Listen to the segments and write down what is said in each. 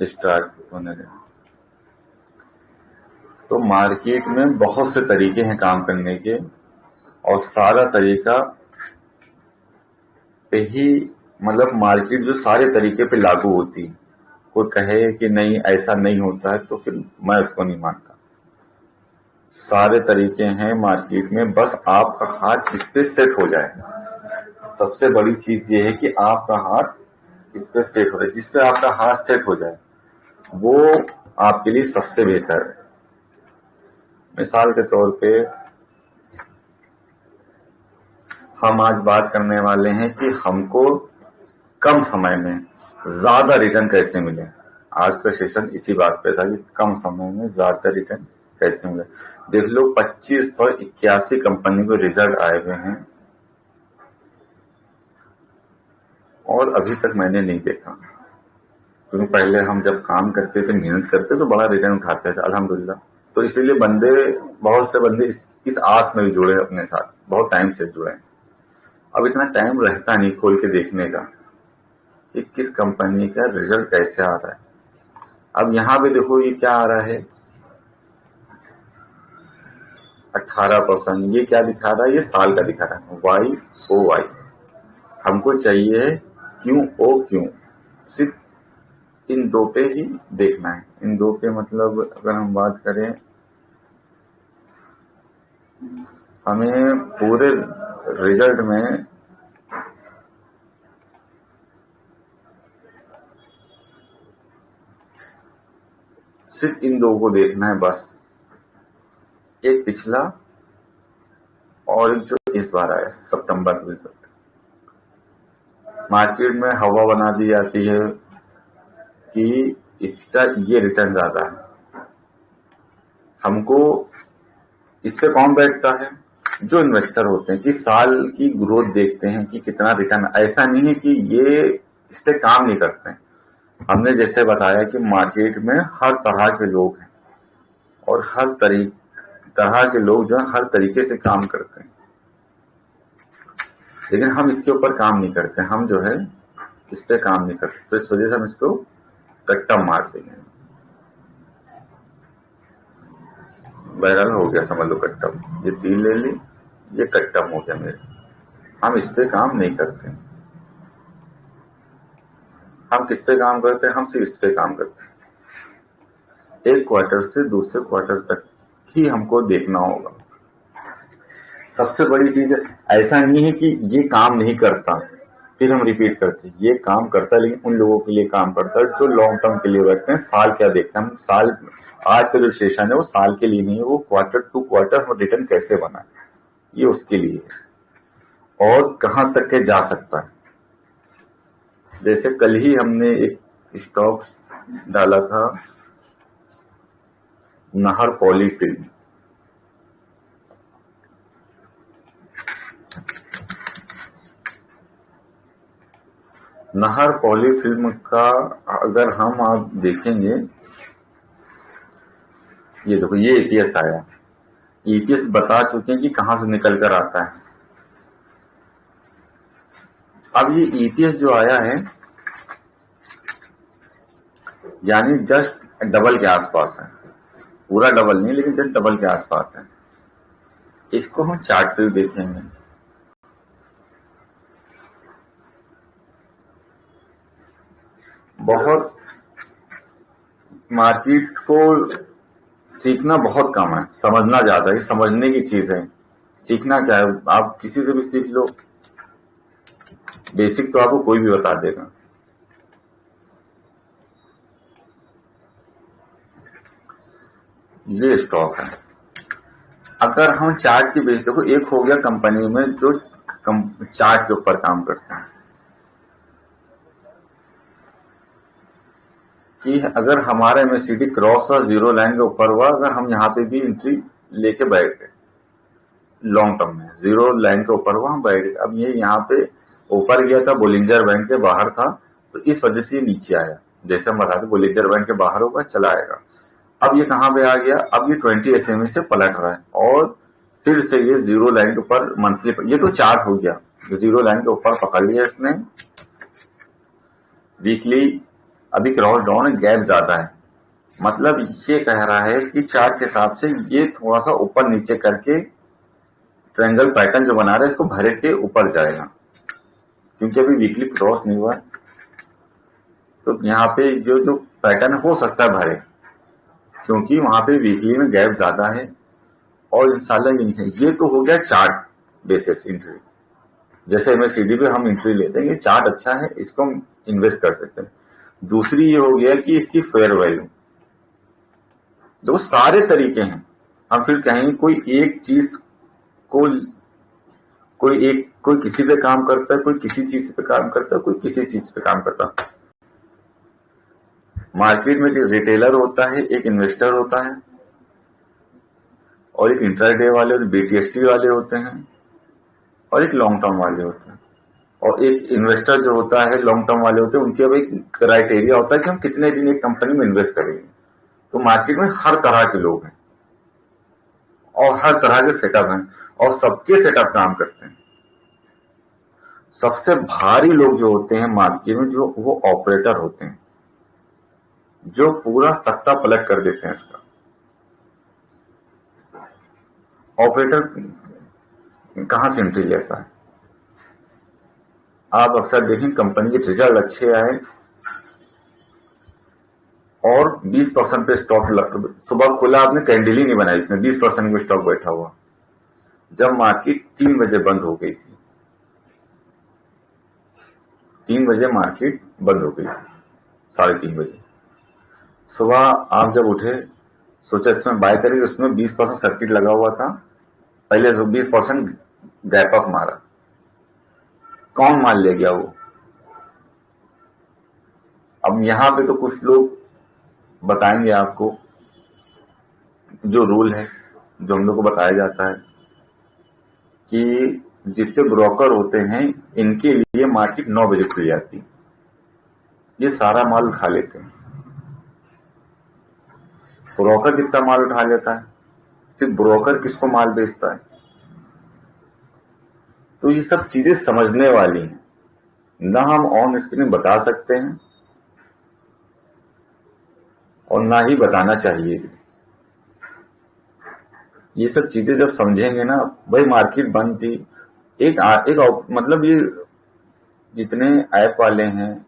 Start होने लगे। तो मार्केट में बहुत से तरीके हैं काम करने के, और सारा तरीका पे ही मतलब मार्केट जो सारे तरीके पे लागू होती है। कोई कहे कि नहीं ऐसा नहीं होता है तो फिर मैं उसको नहीं मानता। सारे तरीके हैं मार्केट में, बस आपका हाथ किस पे सेट हो जाए। सबसे बड़ी चीज ये है कि आपका हाथ किस पे सेट हो जाए। जिस पे आपका हाथ सेट हो जाए वो आपके लिए सबसे बेहतर है। मिसाल के तौर पे हम आज बात करने वाले हैं कि हमको कम समय में ज्यादा रिटर्न कैसे मिले। आज का सेशन इसी बात पे था कि कम समय में ज्यादा रिटर्न कैसे मिले। देख लो 2581 कंपनी को रिजल्ट आए हुए हैं और अभी तक मैंने नहीं देखा। क्योंकि पहले हम जब काम करते थे, मेहनत करते तो बड़ा रिटर्न उठाते थे अल्हम्दुलिल्लाह। तो इसीलिए बहुत से बंदे इस आस में भी जुड़े अपने साथ, बहुत टाइम से जुड़े हैं। अब इतना टाइम रहता नहीं खोल के देखने का कि किस कंपनी का रिजल्ट कैसे आ रहा है। अब यहाँ पे देखो ये क्या आ रहा है, 18%। ये क्या दिखा रहा है, ये साल का दिखा रहा है, YOY। हमको चाहिए QOQ। सिर्फ इन दो पे ही देखना है। इन दो पे मतलब अगर हम बात करें, हमें पूरे रिजल्ट में सिर्फ इन दो को देखना है बस। एक पिछला और एक जो इस बार आया सितंबर रिजल्ट। मार्केट में हवा बना दी जाती है कि इसका ये रिटर्न ज्यादा है। हमको इस पे कौन बैठता है, जो इन्वेस्टर होते हैं, कि साल की ग्रोथ देखते हैं कि कितना रिटर्न। ऐसा नहीं है कि ये इस पे काम नहीं करते हैं। हमने जैसे बताया कि मार्केट में हर तरह के लोग हैं और हर तरह के लोग जो है हर तरीके से काम करते हैं, लेकिन हम इसके ऊपर काम नहीं करते। हम जो है इस पे काम नहीं करते, तो इस वजह से हम इसको कट्टा मार देंगे। बहरहाल हो गया, समझ लो कट्टम। ये 3 ले ली, ये कट्टम हो गया मेरे। हम इस पे काम नहीं करते। हम किस पे काम करते हैं, हम सिर्फ इस पे काम करते हैं। एक क्वार्टर से दूसरे क्वार्टर तक ही हमको देखना होगा। सबसे बड़ी चीज ऐसा नहीं है कि ये काम नहीं करता फिर हम रिपीट करते, ये काम करता है, लेकिन उन लोगों के लिए काम करता है जो लॉन्ग टर्म के लिए बैठते हैं। साल क्या देखते हैं हम, साल आज का जो सेशन है वो साल के लिए नहीं है, वो क्वार्टर टू क्वार्टर हम रिटर्न कैसे बनाए ये उसके लिए है, और कहां तक के जा सकता है। जैसे कल ही हमने एक स्टॉक डाला था, नाहर पॉलीफिल्म। नाहर पॉलीफिल्म का अगर हम आप देखेंगे, ये देखो ये ईपीएस आया। ईपीएस बता चुके हैं कि कहां से निकल कर आता है। अब ये ईपीएस जो आया है यानी जस्ट डबल के आसपास है, पूरा डबल नहीं लेकिन जस्ट डबल के आसपास है। इसको हम चार्ट पे देखेंगे। बहुत मार्केट को सीखना बहुत कम है, समझना ज्यादा है। समझने की चीज है, सीखना क्या है, आप किसी से भी सीख लो, बेसिक तो आपको कोई भी बता देगा। ये स्टॉक है। अगर हम चार्ट की बेस देखो, एक हो गया कंपनी में जो चार्ट के ऊपर काम करते हैं, कि अगर हमारा एमएससीडी क्रॉस हुआ, जीरो लाइन के ऊपर हुआ, अगर हम यहाँ पे भी एंट्री लेके बैठ गए लॉन्ग टर्म में, जीरो लाइन के ऊपर हुआ हम बैठ गए। अब ये यहाँ पे ऊपर गया था, बोलिंजर बैंड के बाहर था, तो इस वजह से ये नीचे आया। जैसे हम बताते बोलिंजर बैंड के बाहर होगा चला आएगा। अब ये कहां पे आ गया, अब ये 20 SMA से पलट रहा है और फिर से ये जीरो लाइन के ऊपर मंथली, ये तो चार्ट हो गया, जीरो लाइन के ऊपर पकड़ लिया इसने। वीकली अभी क्रॉस डाउन है, गैप ज्यादा है, मतलब ये कह रहा है कि चार्ट के हिसाब से ये थोड़ा सा ऊपर नीचे करके ट्रायंगल पैटर्न जो बना रहा है इसको भरे के ऊपर जाएगा, क्योंकि अभी वीकली क्रॉस नहीं हुआ है। तो यहाँ पे जो जो पैटर्न हो सकता है भरे, क्योंकि वहां पे वीकली में गैप ज्यादा है और इंशाल्लाह ये तो हो गया चार्ट बेसिस एंट्री। जैसे MACD पे हम एंट्री लेते हैं, ये चार्ट अच्छा है, इसको हम इन्वेस्ट कर सकते हैं। दूसरी ये हो गया कि इसकी फेयर वैल्यू, जो सारे तरीके हैं। हम फिर कहेंगे कोई एक चीज को, कोई किसी पे काम करता है, कोई किसी चीज पे काम करता है, कोई किसी चीज पे काम करता है। मार्केट में एक रिटेलर होता है, एक इन्वेस्टर होता है, और एक इंट्राडे वाले BTST वाले होते हैं, और एक लॉन्ग टर्म वाले होते हैं। और एक इन्वेस्टर जो होता है, लॉन्ग टर्म वाले होते हैं, उनके अब एक क्राइटेरिया होता है कि हम कितने दिन एक कंपनी में इन्वेस्ट करेंगे। तो मार्केट में हर तरह के लोग हैं और हर तरह के सेटअप हैं, और सबके सेटअप काम करते हैं। सबसे भारी लोग जो होते हैं मार्केट में, जो वो ऑपरेटर होते हैं, जो पूरा तख्ता पलट कर देते हैं इसका। ऑपरेटर कहां से एंट्री लेता है? आप अक्सर देखें कंपनी के रिजल्ट अच्छे आए और 20% पे स्टॉक, सुबह खुला आपने कैंडल ही नहीं बनाई, इसमें 20% में स्टॉक बैठा हुआ। जब मार्केट 3 बजे बंद हो गई थी, 3 बजे मार्केट बंद हो गई थी, 3:30 बजे सुबह आप जब उठे, सोचा इसमें बाय करेंगे, उसमें 20% सर्किट लगा हुआ था, पहले 20% गैप अप मारा। कौन मान ले गया वो? अब यहां पे तो कुछ लोग बताएंगे आपको जो रूल है, जो हम लोग को बताया जाता है कि जितने ब्रोकर होते हैं इनके लिए मार्केट 9 बजे खुल जाती है, ये सारा माल उठा लेते हैं। ब्रोकर कितना माल उठा लेता है, फिर ब्रोकर किसको माल बेचता है। तो ये सब चीजें समझने वाली हैं, ना हम ऑन स्क्रीन बता सकते हैं और ना ही बताना चाहिए। ये सब चीजें जब समझेंगे ना, भाई मार्केट बंद थी, एक मतलब ये जितने ऐप वाले हैं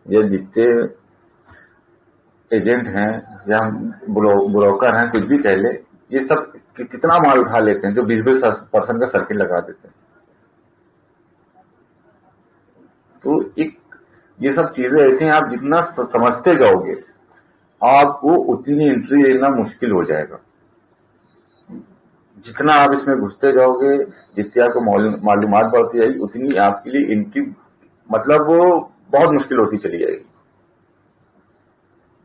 या जितने एजेंट हैं या ब्रोकर हैं, कुछ भी कह ले, ये सब कितना माल उठा लेते हैं, जो 20% का सर्किट लगा देते हैं। तो एक ये सब चीजें ऐसी हैं, आप जितना समझते जाओगे आपको उतनी एंट्री लेना मुश्किल हो जाएगा। जितना आप इसमें घुसते जाओगे, जितनी आपको मालूमात बढ़ती जाएगी, उतनी आपके लिए एंट्री मतलब वो बहुत मुश्किल होती चली जाएगी।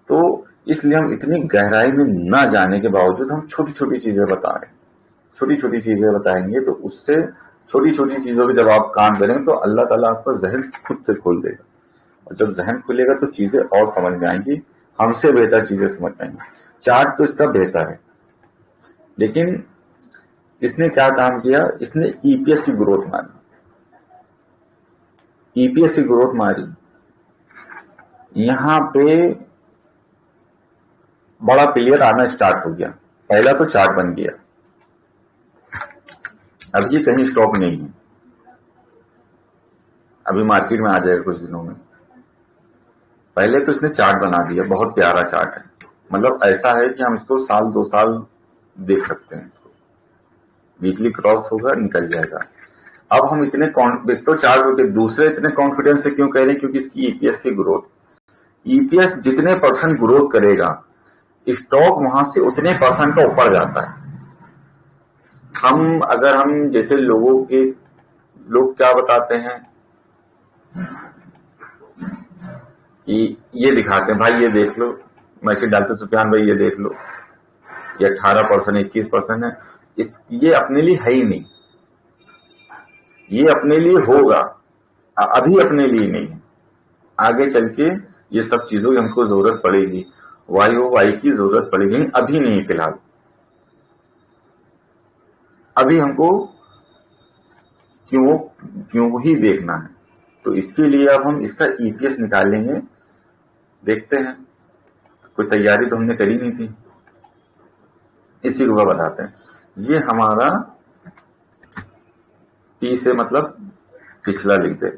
तो इसलिए हम इतनी गहराई में ना जाने के बावजूद हम छोटी छोटी चीजें बता रहे हैं। छोटी छोटी चीजें बताएंगे तो उससे छोटी छोटी चीजों पे जब आप काम करेंगे तो अल्लाह ताला आपका जहन खुद से खोल देगा, और जब जहन खुलेगा तो चीजें और समझ में आएंगी, हमसे बेहतर चीजें समझ में आएंगी। चार्ट तो इसका बेहतर है, लेकिन इसने क्या काम किया, इसने ईपीएस की ग्रोथ मारी। ईपीएस की ग्रोथ मारी, यहां पे बड़ा प्लेयर आना स्टार्ट हो गया। पहला तो चार्ट बन गया, अब ये कहीं स्टॉक नहीं है, अभी मार्केट में आ जाएगा कुछ दिनों में। पहले तो इसने चार्ट बना दिया, बहुत प्यारा चार्ट है, मतलब ऐसा है कि हम इसको 1-2 साल देख सकते हैं। इसको वीकली क्रॉस होगा, निकल जाएगा। अब हम इतने तो चार्ट होते, दूसरे इतने कॉन्फिडेंस से क्यों कह रहे हैं, क्योंकि इसकी ईपीएस की ग्रोथ, ईपीएस जितने % ग्रोथ करेगा स्टॉक वहां से उतने % का ऊपर जाता है। अगर हम जैसे लोग क्या बताते हैं कि ये दिखाते हैं, भाई ये देख लो, मैसेज डालते सुफियान भाई ये देख लो, ये 18% 21% है, ये अपने लिए है ही नहीं, ये अपने लिए होगा, अभी अपने लिए नहीं है, आगे चल के ये सब चीजों की हमको जरूरत पड़ेगी, वाई की जरूरत पड़ेगी, अभी नहीं फिलहाल। अभी हमको क्यों ही देखना है, तो इसके लिए अब हम इसका ईपीएस निकालेंगे। देखते हैं, कोई तैयारी तो हमने करी नहीं थी, इसी को बताते हैं। ये हमारा पी से मतलब पिछला लिख दे,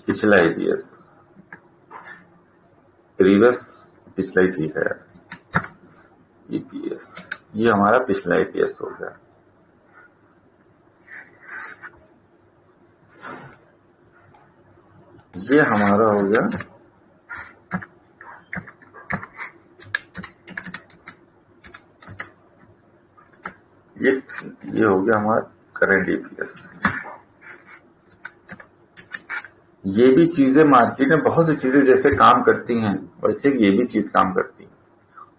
पिछला ईपीएस, प्रीवियस पिछला ही ठीक है, ईपीएस, ये हमारा पिछला ईपीएस हो गया। ये हमारा हो गया ये हो गया हमारा करंट ईपीएस। ये भी चीजें मार्केट में बहुत सी चीजें जैसे काम करती हैं, वैसे ये भी चीज काम करती है।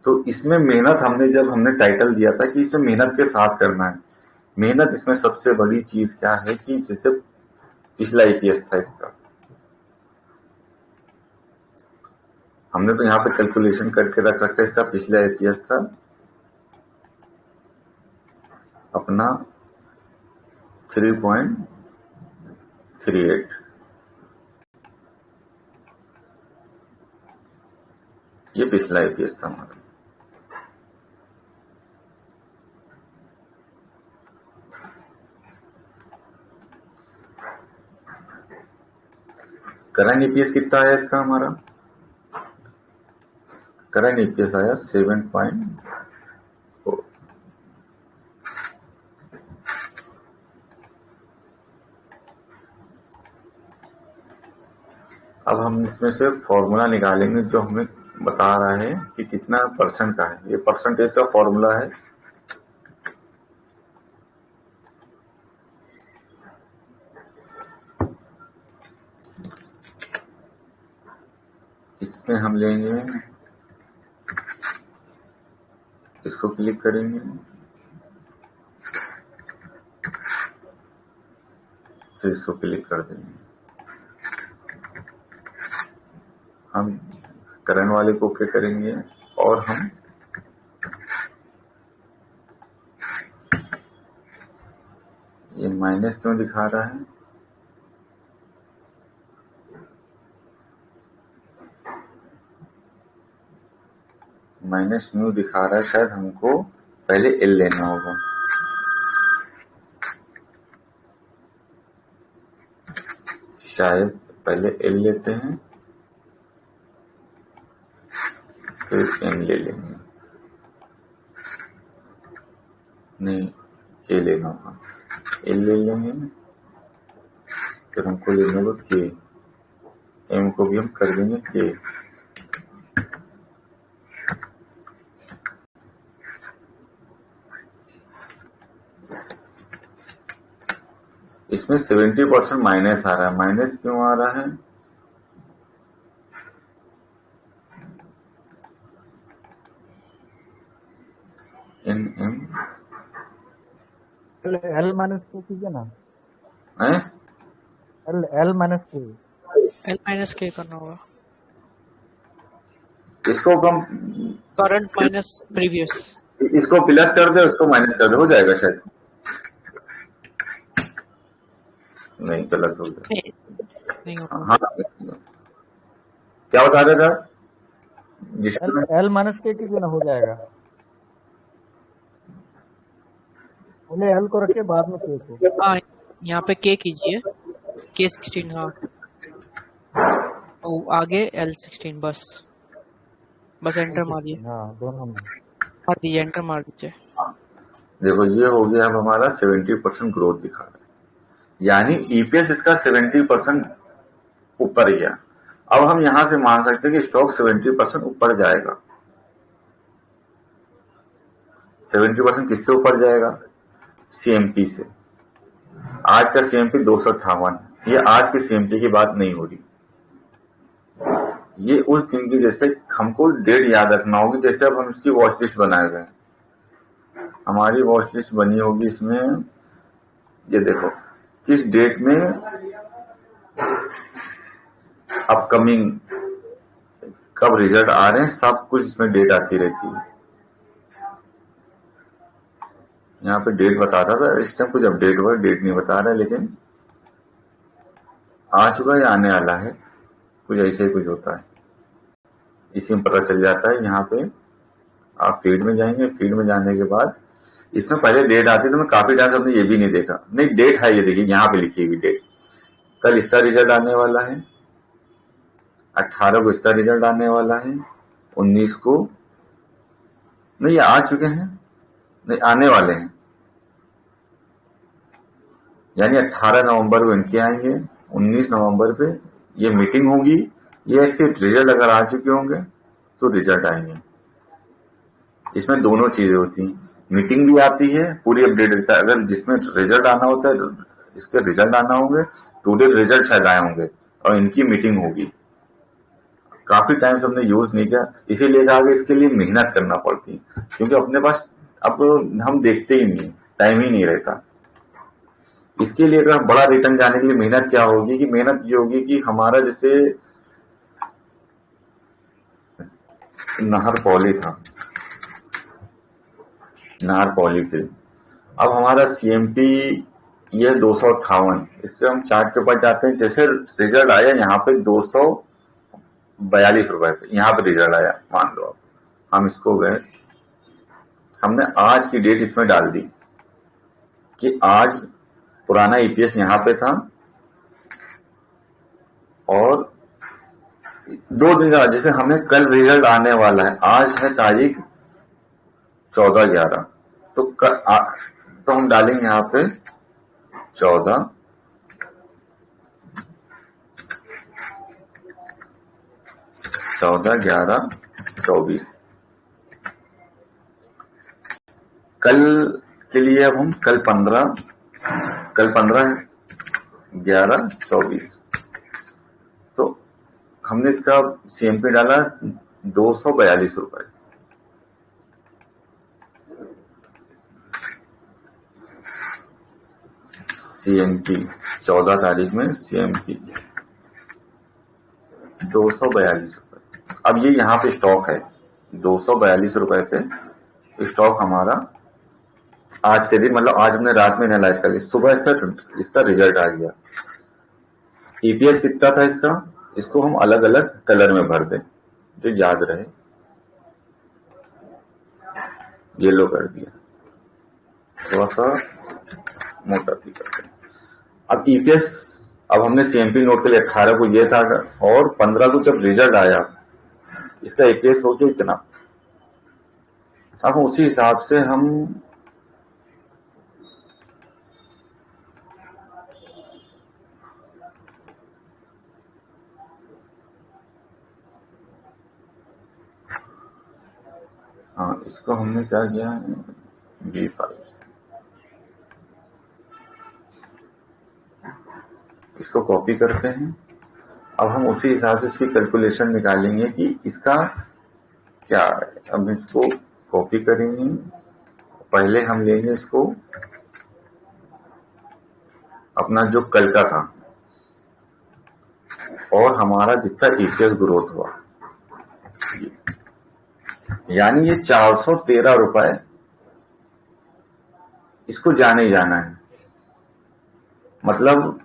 तो इसमें मेहनत जब हमने टाइटल दिया था कि इसमें मेहनत के साथ करना है, मेहनत इसमें सबसे बड़ी चीज क्या है कि जैसे पिछला ईपीएस था इसका, हमने तो यहाँ पे कैलकुलेशन करके रख रखा, इसका पिछला ईपीएस था अपना 3.38, ये पिछला ईपीएस था हमारा। करंट ईपीएस कितना आया इसका, हमारा करंट ईपीएस आया 7.4। अब हम इसमें से फॉर्मूला निकालेंगे जो हमें बता रहा है कि कितना परसेंट का है। ये परसेंटेज का फॉर्मूला है, इसमें हम लेंगे, इसको क्लिक करेंगे, फिर इसको क्लिक कर देंगे। हम करंट वाले को ओके करेंगे और हम ये माइनस क्यों दिखा रहा है, माइनस न्यू दिखा रहा है, शायद हमको पहले एल लेना होगा। शायद पहले एल लेते हैं फिर एन ले लेंगे, नहीं के लेना होगा, एल ले लेंगे, फिर हमको लेना होगा के, एम को भी हम कर देंगे के। इसमें 70% माइनस आ रहा है, माइनस क्यों आ रहा है, एन एम एल माइनस के कीजिए ना, है, एल माइनस के करना होगा, इसको कम करंट माइनस प्रीवियस, इसको प्लस कर दे, उसको माइनस कर दे, हो जाएगा शायद, नहीं गलत हो गया, नहीं होगा। हाँ क्या बता रहे था, एल माइनस के कीजिए ना, हो जाएगा। पहले एल को रखिए, बाद में के को। हाँ यहाँ पे के कीजिए, के 16, हाँ और आगे L16, बस एंटर मारिए, हाँ दोनों मार दीजिए, एंटर मार दीजिए। देखो ये हो गया, अब हमारा 70% ग्रोथ दिखा रहा है, यानी ईपीएस इसका 70% ऊपर गया। अब हम यहां से मान सकते हैं कि स्टॉक 70% ऊपर जाएगा। 70% किससे ऊपर जाएगा, सीएमपी से। आज का सीएमपी 258, ये आज की सीएमपी की बात नहीं हो रही, ये उस दिन की, जैसे हमको डेट याद रखना होगी, जैसे अब हम इसकी वॉच लिस्ट बनाए हुए हैं, हमारी वॉच लिस्ट बनी होगी इसमें, ये देखो किस डेट में अपकमिंग कब रिजल्ट आ रहे हैं, सब कुछ इसमें डेट आती रहती है। यहाँ पे डेट बताता था, इस टाइम कुछ अपडेट हुआ, डेट नहीं बता रहा है, लेकिन आ चुका है या आने वाला है कुछ ऐसे ही कुछ होता है, इसी में पता चल जाता है। यहाँ पे आप फीड में जाएंगे, फीड में जाने के बाद इसमें पहले डेट आती है, तो मैं काफी टाइम से हमने ये भी नहीं देखा। नहीं, डेट है, ये देखिए यहाँ पे लिखी हुई डेट। कल इसका रिजल्ट आने वाला है, 18 को इसका रिजल्ट आने वाला है, 19 को नहीं, ये आ चुके हैं, नहीं आने वाले हैं, यानी 18 नवंबर को इनके आएंगे, 19 नवंबर पे ये मीटिंग होगी, ये इसके रिजल्ट अगर आ चुके होंगे तो रिजल्ट आएंगे। इसमें दोनों चीजें होती हैं, मीटिंग भी आती है, पूरी अपडेट रहता है। अगर जिसमें रिजल्ट आना होता है, इसके रिजल्ट आना होंगे, टुडे रिजल्ट शायद आए होंगे और इनकी मीटिंग होगी। काफी टाइम से हमने यूज नहीं किया, इसीलिए कहा कि इसके लिए मेहनत करना पड़ती है, क्योंकि अपने पास अब हम देखते ही नहीं, टाइम ही नहीं रहता। इसके लिए अगर बड़ा रिटर्न जाने के लिए मेहनत क्या होगी, कि मेहनत ये होगी कि हमारा जैसे नाहर पॉली था, नाहर पॉली फिल्म, अब हमारा सीएमपी ये 258, इसके हम चार्ट के ऊपर जाते हैं। जैसे रिजल्ट आया यहाँ पे 242 रुपए पे, यहाँ पे रिजल्ट आया, मान लो आप, हम इसको गए, हमने आज की डेट इसमें डाल दी कि आज पुराना ईपीएस यहाँ पे था, और 2 दिन का, जैसे हमें कल रिजल्ट आने वाला है, आज है तारीख 14/11, तो हम डालेंगे यहाँ पे 14/11/24। कल के लिए अब हम कल 15/11/24, तो हमने इसका सीएमपी डाला 242 रुपए। सीएमपी 14 तारीख में सीएमपी 242 रुपए। अब ये यहाँ पे स्टॉक है 242 रुपए पे स्टॉक हमारा आज के दिन, मतलब आज हमने रात में एनालाइज कर लिया, सुबह इसका रिजल्ट आ गया। ईपीएस कितना था इसका, इसको हम अलग अलग कलर में भर दें जो याद रहे, येलो कर दिया, थोड़ा सा मोटा भी कर दें। अब ईपीएस, अब हमने सीएमपी नोट के लिए 18 को ये था, और 15 को जब रिजल्ट आया इसका ईपीएस हो गया इतना। अब उसी हिसाब से हम इसको हमने क्या किया, B5 इसको कॉपी करते हैं। अब हम उसी हिसाब से इसकी कैलकुलेशन निकालेंगे कि इसका क्या है। अब इसको कॉपी करेंगे, पहले हम लेंगे इसको अपना जो कल का था, और हमारा जितना ईपीएस ग्रोथ हुआ, यानी ये 413 रुपए इसको जाने ही जाना है, मतलब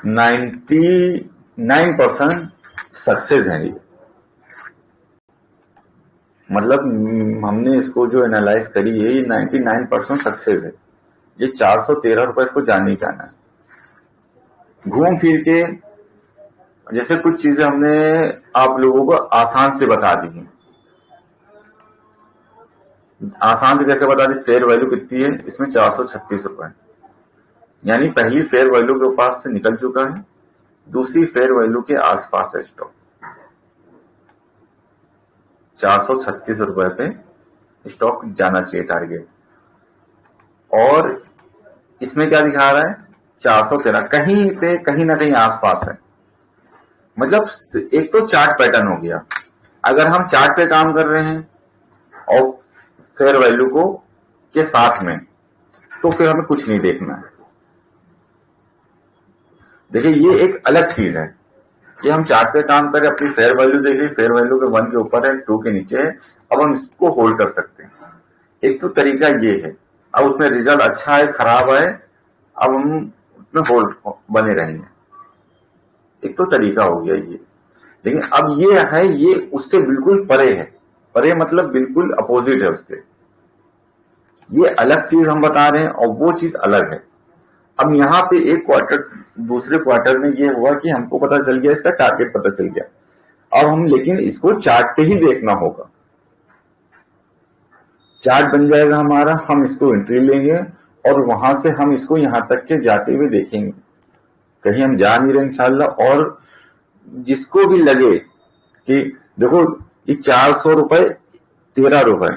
99% सक्सेस है ये। मतलब हमने इसको जो एनालाइज करी है, ये 99% सक्सेस है। ये 413 रुपए इसको जाने ही जाना है। घूम फिर के जैसे कुछ चीजें हमने आप लोगों को आसान से बता दी हैं। आसान से कैसे बता दी, फेयर वैल्यू कितनी है इसमें, 436 रुपए, यानी पहली फेयर वैल्यू के पास से निकल चुका है, दूसरी फेयर वैल्यू के आसपास है स्टॉक। 436 रुपए पे स्टॉक जाना चाहिए टारगेट, और इसमें क्या दिखा रहा है, 413, कहीं पे कहीं ना कहीं आसपास है। मतलब एक तो चार्ट पैटर्न हो गया, अगर हम चार्ट पे काम कर रहे हैं और फेयर वैल्यू को के साथ में, तो फिर हमें कुछ नहीं देखना है। देखिए ये एक अलग चीज है कि हम चार्ट पे काम करें, अपनी फेयर वैल्यू देख ली, फेयर वैल्यू के 1 के ऊपर है, 2 के नीचे है, अब हम इसको होल्ड कर सकते हैं। एक तो तरीका ये है, अब उसमें रिजल्ट अच्छा है खराब है, अब हम उसमें होल्ड बने रहेंगे। एक तो तरीका हो गया ये। लेकिन अब ये है, ये उससे बिल्कुल परे है। परे मतलब बिल्कुल अपोजिट है उसके। ये अलग चीज हम बता रहे हैं और वो चीज अलग है। अब यहाँ पे एक क्वार्टर, दूसरे क्वार्टर में ये हुआ कि हमको पता चल गया, इसका टारगेट पता चल गया। अब हम लेकिन इसको चार्ट पे ही देखना होगा। चार्ट बन जाएगा हमारा, हम इसको एंट्री लेंगे और वहां से हम इसको यहां तक के जाते हुए देखेंगे। कहीं हम जा नहीं रहे इंशाल्लाह। और जिसको भी लगे कि देखो ये 400 रुपए 13 रुपए,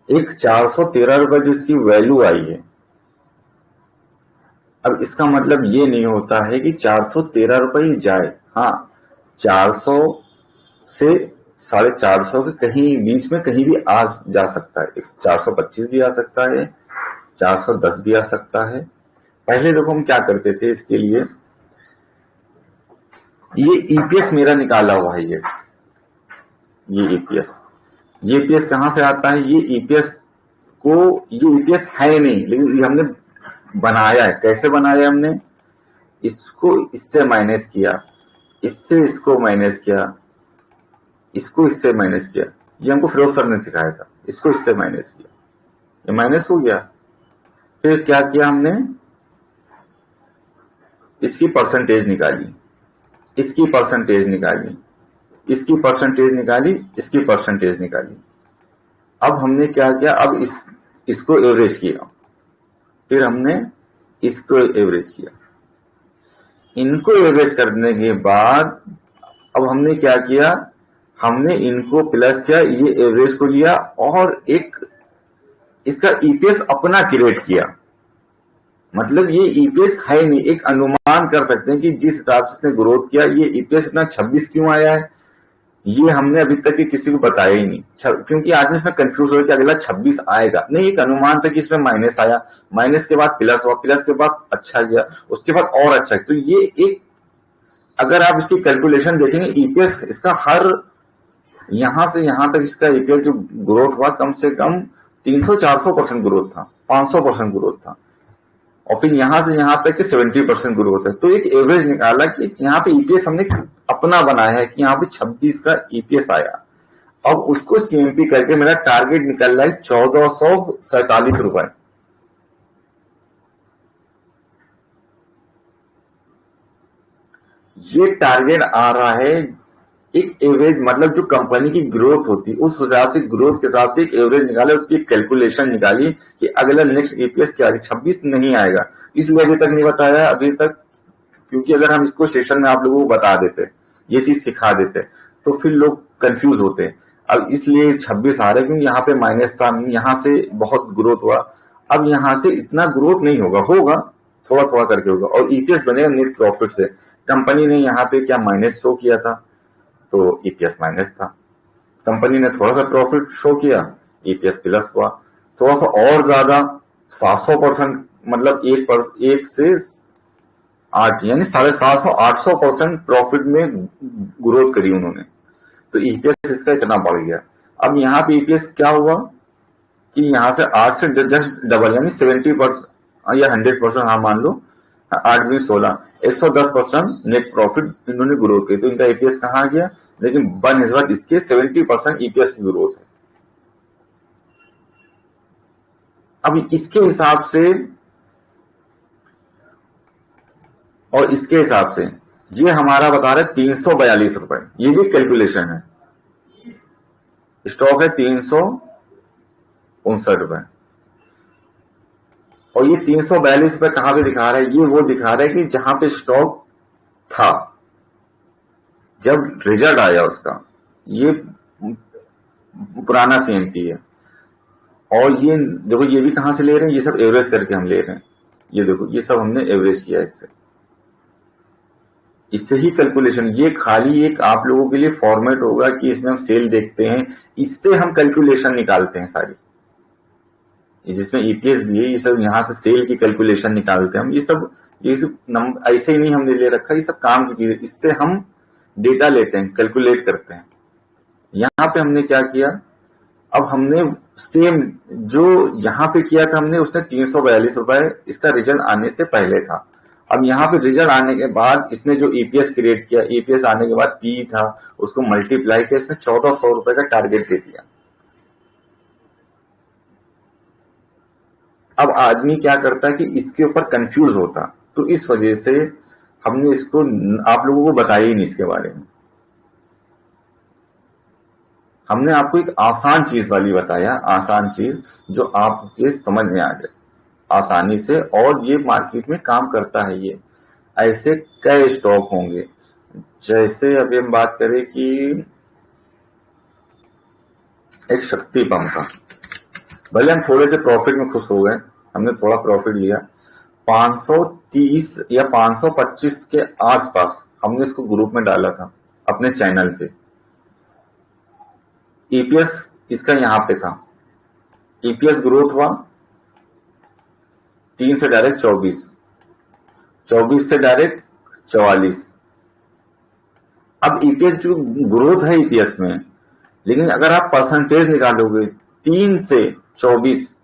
एक 413 रुपए जिसकी वैल्यू आई है। अब इसका मतलब ये नहीं होता है कि 413 रुपए ही जाए। हाँ, 400 से 450 के कहीं बीच में कहीं भी आ जा सकता है। 425 भी आ सकता है, 410 भी आ सकता है। पहले देखो हम क्या करते थे इसके लिए, ये ईपीएस मेरा निकाला हुआ है। ये ईपीएस कहां से आता है? ये ईपीएस है नहीं, लेकिन ये हमने बनाया है। कैसे बनाया हमने? इसको इससे माइनस किया, इससे इसको माइनस किया, इसको इससे माइनस किया। ये हमको फिरोज सर ने सिखाया था। इसको इससे माइनस किया, ये माइनस हो गया। फिर क्या किया हमने? इसकी परसेंटेज निकाली, इसकी परसेंटेज निकाली, इसकी परसेंटेज निकाली, इसकी परसेंटेज निकाली। अब हमने क्या किया? अब इसको एवरेज किया, फिर हमने इसको एवरेज किया। इनको एवरेज करने के बाद अब हमने क्या किया? हमने इनको प्लस किया, ये एवरेज को लिया और एक इसका ईपीएस अपना क्रिएट किया। मतलब ये ईपीएस है नहीं, एक अनुमान कर सकते हैं कि जिस हिसाब से इसने ग्रोथ किया, ये ईपीएस इतना 26 क्यों आया है, ये हमने अभी तक किसी को बताया ही नहीं। क्योंकि आदमी इसमें कंफ्यूज हो कि अगला 26 आएगा। नहीं, एक अनुमान था कि इसमें माइनस आया, माइनस के बाद प्लस हुआ, प्लस के बाद अच्छा गया, उसके बाद और अच्छा। तो ये एक, अगर आप इसकी कैलकुलेशन देखेंगे ईपीएस इसका हर यहां से यहां तक इसका ईपीएस जो ग्रोथ हुआ, कम से कम 300-400% ग्रोथ था, 500% ग्रोथ था। और फिर यहां से यहां तक 70% ग्रोथ है। तो एक एवरेज निकाला कि यहाँ पे ईपीएस हमने अपना बनाया है कि यहाँ पे 26 का ईपीएस आया। अब उसको सीएमपी करके मेरा टारगेट निकल रहा है 1447 रुपए। ये टारगेट आ रहा है एक एवरेज, मतलब जो कंपनी की ग्रोथ होती है उस हिसाब से, ग्रोथ के हिसाब से एक एवरेज निकाले, उसकी कैलकुलेशन निकाली कि अगला नेक्स्ट ईपीएस क्या है। 26 नहीं आएगा, इसलिए अभी तक नहीं बताया अभी तक, क्योंकि अगर हम इसको सेशन में आप लोगों को बता देते, ये चीज सिखा देते, तो फिर लोग कंफ्यूज होते। अब इसलिए 26 आ रहा है क्योंकि यहाँ पे माइनस था, यहाँ से बहुत ग्रोथ हुआ। अब यहाँ से इतना ग्रोथ नहीं होगा, थोड़ा थोड़ा करके होगा। और ईपीएस बनेगा नेट प्रॉफिट से। कंपनी ने यहाँ पे क्या माइनस शो किया था, तो ईपीएस माइनस था। कंपनी ने थोड़ा सा प्रॉफिट शो किया, ईपीएस प्लस हुआ। थोड़ा सा और ज्यादा 700%, मतलब एक से 8 यानी 750-800% प्रॉफिट में ग्रोथ करी उन्होंने। तो ईपीएस इसका इतना बढ़ गया। अब यहाँ पे ईपीएस क्या हुआ कि यहाँ से 8 से जस्ट डबल, यानी 70% या 100%, हाँ मान लो 8 में 16, 110% नेट प्रॉफिट इन्होंने ग्रोथ की। तो इनका ईपीएस कहाँ गया? लेकिन बनस्बत इसके 70% ईपीएस की ग्रोथ है। अब इसके हिसाब से और इसके हिसाब से ये हमारा बता रहा है 342 रुपए। ये भी कैलकुलेशन है। स्टॉक है 359 रुपए, और ये 342 रुपए कहां पे दिखा रहा है? ये वो दिखा रहा है कि जहां पे स्टॉक था जब रिजल्ट आया उसका। ये पुराना सीएमपी है। और ये देखो, ये भी कहां से ले रहे हैं? ये सब एवरेज करके हम ले रहे हैं। ये देखो, ये सब हमने एवरेज किया इससे ही कैलकुलेशन। ये खाली एक आप लोगों के लिए फॉर्मेट होगा कि इसमें हम सेल देखते हैं, इससे हम कैलकुलेशन निकालते हैं सारी। जिसमें ईपीएस भी है, ये सब यहाँ से सेल की कैलकुलेशन निकालते हैं हम। ये सब नंबर ऐसे ही नहीं हमने ले रखा, ये सब काम की चीज। इससे हम डेटा लेते हैं, कैलकुलेट करते हैं। यहाँ पे हमने क्या किया? अब हमने सेम जो यहाँ पे किया था हमने, उसने 342 रुपए इसका रिजल्ट आने से पहले था, अब यहाँ पे रिजल्ट आने के बाद इसने जो ईपीएस क्रिएट किया, ईपीएस आने के बाद पी था उसको मल्टीप्लाई किया, इसने 1400 रुपए का टारगेट दे दिया। अब आदमी क्या करता है कि इसके ऊपर कंफ्यूज होता, तो इस वजह से हमने इसको आप लोगों को बताया ही नहीं इसके बारे में। हमने आपको एक आसान चीज वाली बताया, आसान चीज जो आपके समझ में आ जाए आसानी से, और ये मार्केट में काम करता है। ये ऐसे कई स्टॉक होंगे, जैसे अभी हम बात करें कि एक शक्ति पंप का, भले हम थोड़े से प्रॉफिट में खुश हो गए, हमने थोड़ा प्रॉफिट लिया 530 या 525 के आसपास, हमने इसको ग्रुप में डाला था अपने चैनल पे। ईपीएस इसका यहां पे था, ईपीएस ग्रोथ हुआ 3 से डायरेक्ट 24, 24 से डायरेक्ट 44। अब ईपीएस जो ग्रोथ है ईपीएस में, लेकिन अगर आप परसेंटेज निकालोगे 3 से 24,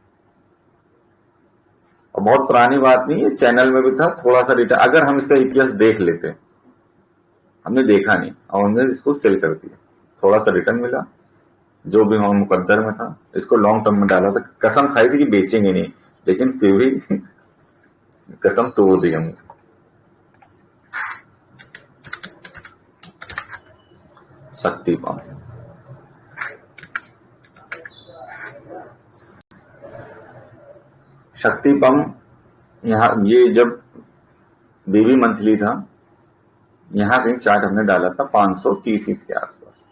और बहुत पुरानी बात नहीं है, चैनल में भी था, थोड़ा सा रिटर्न, अगर हम इसका ईपीएस देख लेते, हमने देखा नहीं और हमने इसको सेल कर दिया, थोड़ा सा रिटर्न मिला, जो भी हम मुकद्दर में था, इसको लॉन्ग टर्म में डाला था, कसम खाई थी कि बेचेंगे नहीं, लेकिन फिर भी कसम तोड़ दी हमने। शक्ति पंप, शक्ति पंप यहाँ, ये जब बीबी मंथली था, यहाँ कहीं चार्ट हमने डाला था 530 के आसपास,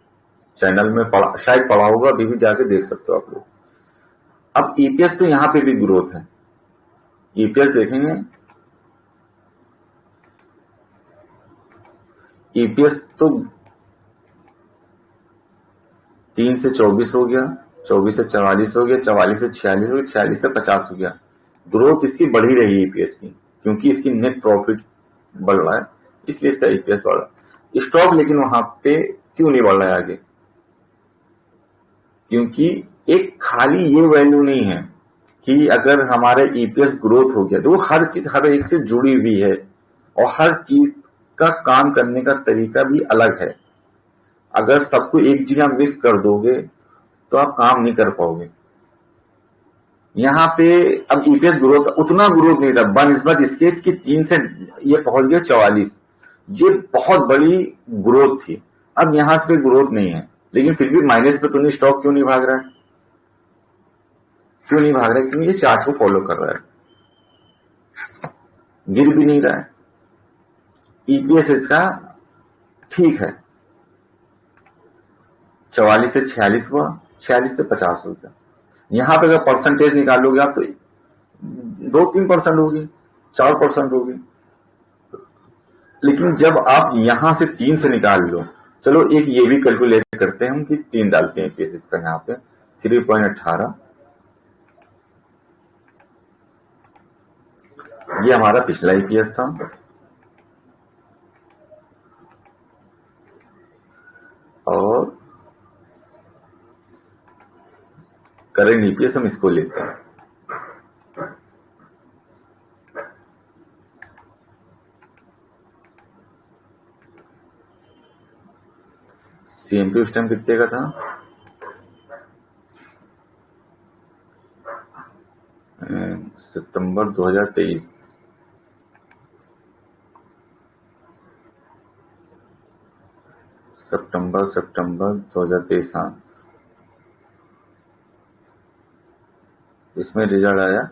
चैनल में पढ़ा, शायद पढ़ा होगा, अभी भी जाके देख सकते हो आप लोग। अब ईपीएस तो यहाँ पे भी ग्रोथ है, ईपीएस देखेंगे, ईपीएस तो 3 से 24 हो गया, 24 से 44 हो गया, 44 से 46 हो गया, 46 से 50 हो गया। ग्रोथ इसकी बढ़ी रही ईपीएस की, क्योंकि इसकी नेट प्रॉफिट बढ़ रहा है, इसलिए इसका ईपीएस बढ़ रहा है। स्टॉक लेकिन वहां पे क्यों नहीं बढ़ रहा है आगे? क्योंकि एक खाली ये वैल्यू नहीं है कि अगर हमारे ईपीएस ग्रोथ हो गया, तो हर चीज हर एक से जुड़ी हुई है, और हर चीज का काम करने का तरीका भी अलग है। अगर सबको एक जगह मिक्स कर दोगे तो आप काम नहीं कर पाओगे। यहाँ पे अब ईपीएस ग्रोथ उतना ग्रोथ नहीं था बनिस्बत इसके कि 3 से ये पहुंच गया 44, ये बहुत बड़ी ग्रोथ थी। अब यहां से ग्रोथ नहीं है, लेकिन फिर भी माइनस पे तो नहीं, स्टॉक क्यों नहीं भाग रहा है? क्यों नहीं भाग रहा है? क्योंकि ये चार्ट को फॉलो कर रहा है, गिर भी नहीं रहा है। ईपीएस इसका ठीक है, 44 से 46 हुआ, 46 से 50 हो गया। यहां पे अगर परसेंटेज निकालोगे आप तो 2-3% होगी, 4% होगी, लेकिन जब आप यहां से 3 से निकाल लो, चलो एक ये भी कैलकुलेट करते हैं हम कि 3 डालते हैं ईपीएस इसका, यहाँ पे 3.18, ये हमारा पिछला ईपीएस था, और करेंट ईपीएस हम इसको लेते हैं। सीएमपी उस टाइम कितने का था? सितंबर 2023, सितंबर 2023, हाँ, इसमें रिजल्ट आया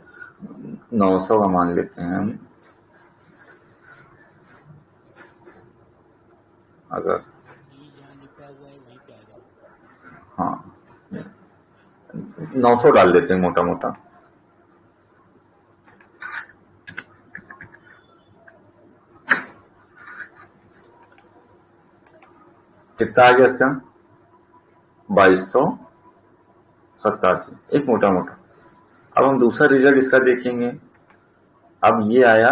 900 का, मान लेते हैं हम, अगर हाँ 900 डाल देते हैं मोटा मोटा, कितना आ गया इसका? 2287, एक मोटा मोटा। अब हम दूसरा रिजल्ट इसका देखेंगे। अब ये आया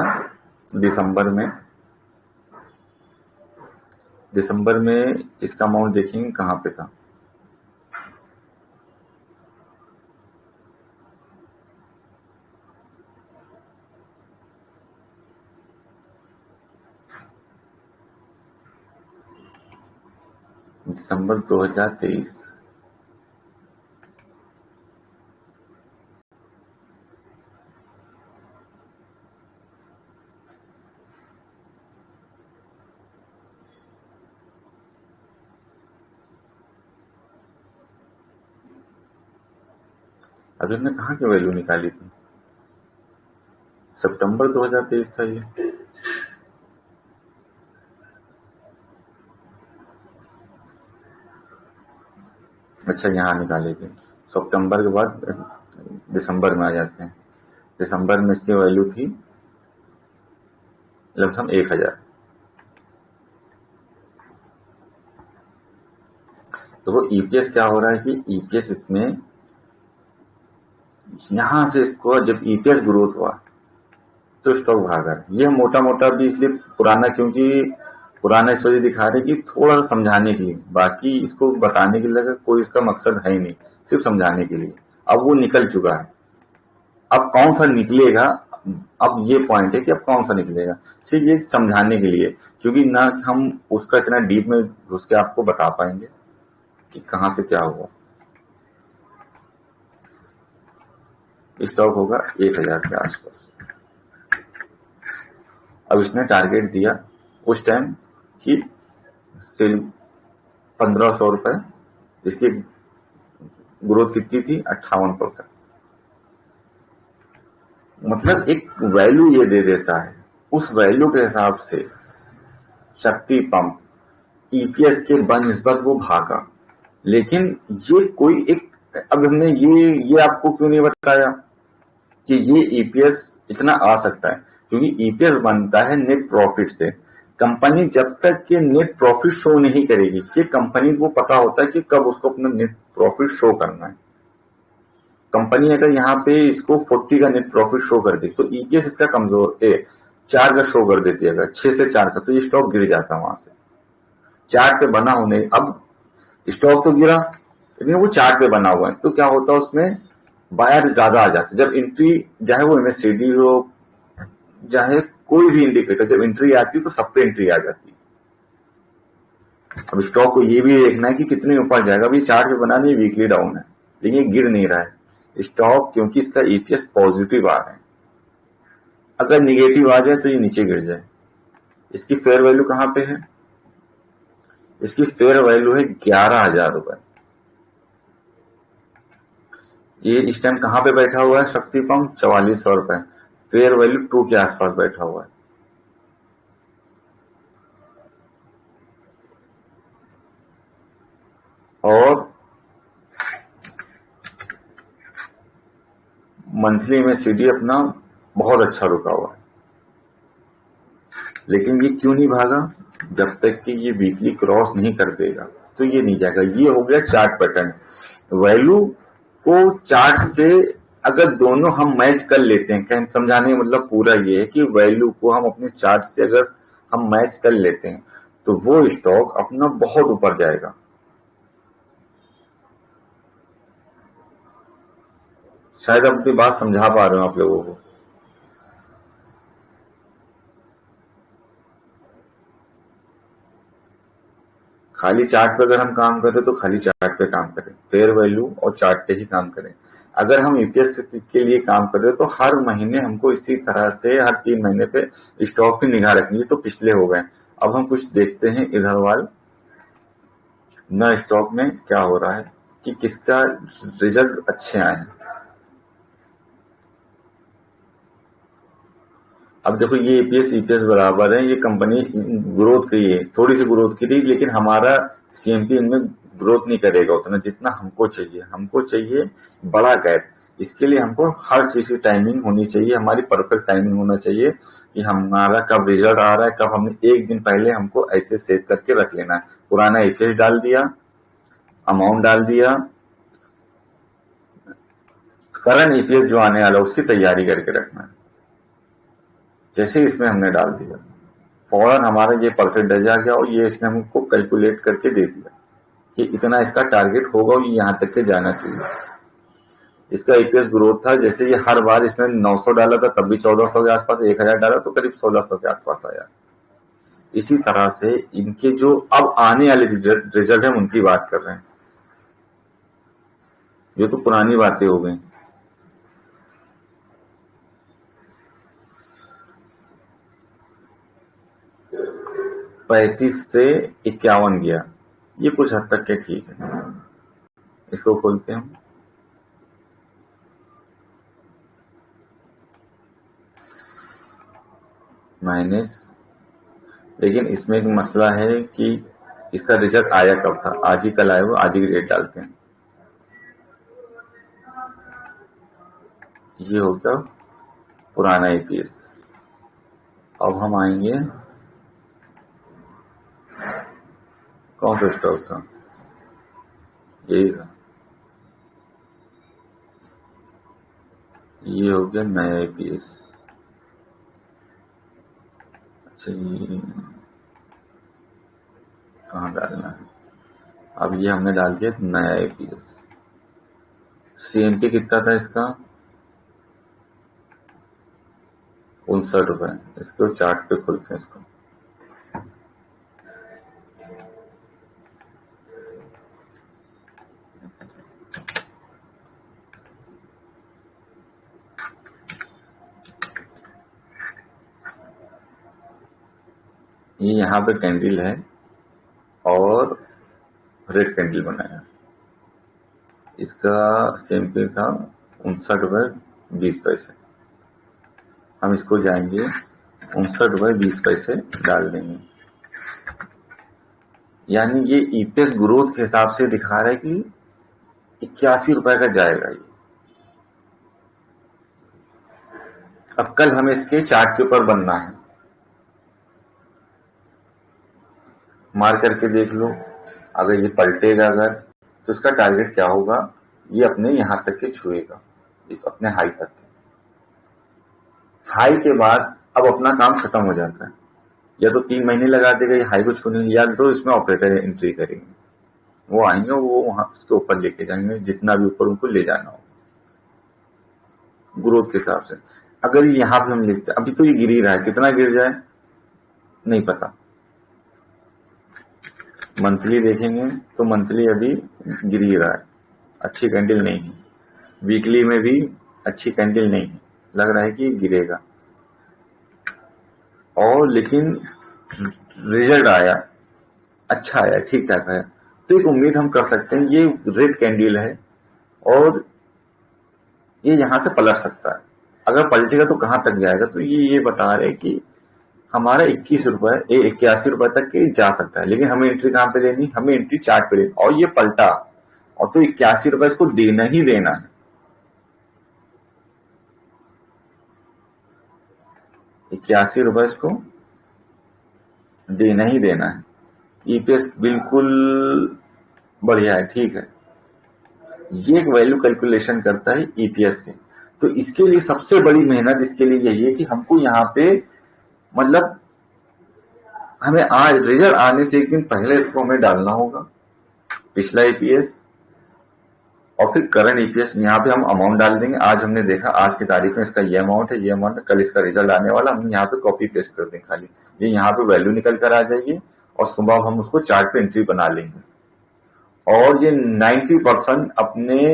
दिसंबर में, दिसंबर में इसका अमाउंट देखेंगे कहां पे था, दिसंबर 2023। अभी हमने कहाँ की वैल्यू निकाली थी? सितंबर 2023 था ये। अच्छा, यहाँ निकाली थी। सितंबर के बाद दिसंबर में आ जाते हैं। दिसंबर में इसकी वैल्यू थी लमसम 1000। तो वो ईपीएस क्या हो रहा है कि ईपीएस इसमें यहां से इसको जब ईपीएस ग्रोथ हुआ तो स्टॉक भागा। ये मोटा मोटा भी इसलिए पुराना, क्योंकि पुराना इस वजह दिखा रहे कि थोड़ा सा समझाने के लिए, बाकी इसको बताने के लिए कोई इसका मकसद है ही नहीं, सिर्फ समझाने के लिए। अब वो निकल चुका है, अब कौन सा निकलेगा, अब ये पॉइंट है कि अब कौन सा निकलेगा, सिर्फ ये समझाने के लिए, क्योंकि ना हम उसका इतना डीप में घुस के आपको बता पाएंगे कि कहां से क्या हुआ। स्टॉक होगा 1000 के आसपास। अब इसने टारगेट दिया उस टाइम कि सेल 1500 रुपए, इसकी ग्रोथ कितनी थी? 58%। मतलब एक वैल्यू ये दे देता है, उस वैल्यू के हिसाब से शक्ति पंप ईपीएस के बनिस्बत वो भागा। लेकिन ये कोई एक, अब हमने ये आपको क्यों नहीं बताया कि ये ईपीएस इतना आ सकता है? क्योंकि ईपीएस बनता है नेट प्रॉफिट से। कंपनी जब तक के नेट प्रॉफिट शो नहीं करेगी, ये कंपनी को पता होता है कि कब उसको अपना नेट प्रॉफिट शो करना है। कंपनी अगर यहाँ पे इसको 40 का नेट प्रॉफिट शो कर दी तो ईपीएस इसका कमजोर 4 का शो कर देती है, अगर 6 से 4 का, तो ये स्टॉक गिर जाता है वहां से। चार्ट पे बना होने, अब स्टॉक तो गिरा लेकिन वो चार्ट पे बना हुआ है, तो क्या होता है उसमें बायर ज्यादा आ जाते। जब एंट्री, चाहे वो एमएससीडी हो चाहे कोई भी इंडिकेटर, जब एंट्री आती है तो सब पे एंट्री आ जाती है। अब स्टॉक को ये भी देखना है कि कितने ऊपर जाएगा। अभी चार्ट पे बना नहीं, वीकली डाउन है लेकिन ये गिर नहीं रहा है स्टॉक, क्योंकि इसका ईपीएस पॉजिटिव आ रहा है। अगर निगेटिव आ जाए तो ये नीचे गिर जाए। इसकी फेयर वैल्यू कहां पे है? इसकी फेयर वैल्यू है 11,000 रुपए। ये इस टाइम कहां पे बैठा हुआ है? शक्ति पंप 4400 रुपए, फेयर वैल्यू 2 के आसपास बैठा हुआ है। और मंथली में सीडी अपना बहुत अच्छा रुका हुआ है, लेकिन ये क्यों नहीं भागा? जब तक कि ये वीकली क्रॉस नहीं कर देगा तो ये नहीं जाएगा। ये हो गया चार्ट पैटर्न। वैल्यू को चार्ट से अगर दोनों हम मैच कर लेते हैं, समझाने का मतलब पूरा ये है कि वैल्यू को हम अपने चार्ट से अगर हम मैच कर लेते हैं तो वो स्टॉक अपना बहुत ऊपर जाएगा। शायद अपनी बात समझा पा रहे हो आप लोगों को। खाली चार्ट पे अगर हम काम करें तो खाली चार्ट पे काम करें, फेयर वैल्यू और चार्ट पे ही काम करें। अगर हम ईपीएस के लिए काम करें तो हर महीने हमको इसी तरह से हर 3 महीने पे स्टॉक की निगाह रखनी है। तो पिछले हो गए, अब हम कुछ देखते हैं इधर वाल न स्टॉक में क्या हो रहा है कि किसका रिजल्ट अच्छे आए हैं। अब देखो ये ईपीएस ईपीएस बराबर है, ये कंपनी ग्रोथ की है, थोड़ी सी ग्रोथ की थी, लेकिन हमारा सीएमपी इनमें ग्रोथ नहीं करेगा उतना जितना हमको चाहिए। हमको चाहिए बड़ा गैप। इसके लिए हमको हर चीज की टाइमिंग होनी चाहिए, हमारी परफेक्ट टाइमिंग होना चाहिए कि हमारा कब रिजल्ट आ रहा है, कब हमने एक दिन पहले हमको ऐसे सेव करके रख लेना है। पुराना ईपीएस डाल दिया, अमाउंट डाल दिया, करंट ईपीएस जो आने वाला उसकी तैयारी करके रखना है। जैसे इसमें हमने डाल दिया, फौरन हमारा ये परसेंटेज आ गया और ये इसने हमको कैलकुलेट करके दे दिया कि इतना इसका टारगेट होगा और ये यहां तक के जाना चाहिए। इसका ईपीएस ग्रोथ था, जैसे ये हर बार इसमें 900 डाला था तब भी 1400 के आसपास, 1000 डाला तो करीब 1600 के आसपास आया। इसी तरह से इनके जो अब आने वाले रिजल्ट है उनकी बात कर रहे हैं, ये तो पुरानी बातें हो गई। पैंतीस से 51 गया, ये कुछ हद तक के ठीक है। इसको खोलते हैं हम। माइनस, लेकिन इसमें एक मसला है कि इसका रिजल्ट आया कब था, आज ही कल आया, वो आज ही रेट डालते हैं। ये हो गया पुराना ईपीएस। अब हम आएंगे, कौन सा स्टॉक था, यही था, ये हो गया नया ईपीएस। अच्छा, ये कहाँ डालना है, अब ये हमने डाल दिया नया ईपीएस। सीएमपी कितना था इसका, 59 रुपए। इसको चार्ट पे खोलते हैं इसको। ये यहाँ पे कैंडल है और रेड कैंडल बनाया, इसका सीएमपी था 59.20। हम इसको जाएंगे 59.20 डाल देंगे, यानी ये ईपीएस ग्रोथ के हिसाब से दिखा रहा है कि 81 रुपए का जाएगा ये। अब कल हमें इसके चार्ट के ऊपर बनना है, मार करके देख लो, अगर ये पलटेगा अगर तो इसका टारगेट क्या होगा, ये अपने यहां तक के छुएगा, ये तो अपने हाई तक के। हाई के बाद अब अपना काम खत्म हो जाता है, या तो 3 महीने लगा देगा ये हाई को छूने, या तो इसमें ऑपरेटर एंट्री करेंगे, वो आएंगे, वो वहां उसके ऊपर लेके जाएंगे, जितना भी ऊपर उनको ले जाना हो ग्रोथ के हिसाब से। अगर यहाँ पे हम लिखते हैं, अभी तो ये गिर ही रहा है, कितना गिर जाए नहीं पता। मंथली देखेंगे तो मंथली अभी गिर ही रहा है, अच्छी कैंडल नहीं है। वीकली में भी अच्छी कैंडल नहीं है, लग रहा है कि गिरेगा। और लेकिन रिजल्ट आया, अच्छा आया, ठीक ठाक आया, तो एक उम्मीद हम कर सकते हैं ये रेड कैंडल है और ये यहां से पलट सकता है। अगर पलटेगा तो कहां तक जाएगा, तो ये बता रहे हैं कि हमारा 81 रुपए 81 रुपए तक के जा सकता है, लेकिन हमें एंट्री कहां पे लेनी, हमें एंट्री चार्ट पे लेनी। और ये पलटा और तो 81 रुपए इसको देना ही देना है, 81 रुपए इसको देना ही देना है। ईपीएस बिल्कुल बढ़िया है, ठीक है। ये एक वैल्यू कैलकुलेशन करता है ईपीएस के, तो इसके लिए सबसे बड़ी मेहनत इसके लिए यही है कि हमको यहाँ पे मतलब हमें आज रिजल्ट आने से एक दिन पहले इसको हमें डालना होगा, पिछला ईपीएस और फिर करंट ईपीएस। यहाँ पे हम अमाउंट डाल देंगे, आज हमने देखा आज की तारीख में इसका ये अमाउंट है, ये अमाउंट है, कल इसका रिजल्ट आने वाला, हम यहाँ पे कॉपी पेस्ट कर दें खाली, ये यहाँ पे वैल्यू निकल कर आ जाएगी और सुबह हम उसको चार्ट पे एंट्री बना लेंगे। और ये 90% अपने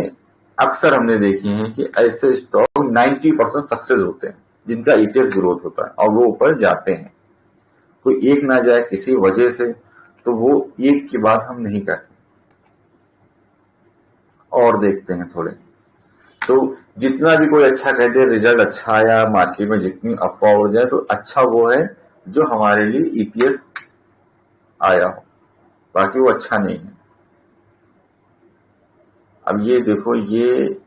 अक्सर हमने देखे हैं कि ऐसे स्टॉक 90% सक्सेस होते हैं जिनका ईपीएस ग्रोथ होता है और वो ऊपर जाते हैं। कोई एक ना जाए किसी वजह से, तो वो एक की बात हम नहीं करते। और देखते हैं थोड़े, तो जितना भी कोई अच्छा कह दे रिजल्ट अच्छा आया, मार्केट में जितनी अफवाह हो जाए, तो अच्छा वो है जो हमारे लिए ईपीएस आया हो, बाकी वो अच्छा नहीं है। अब ये देखो, ये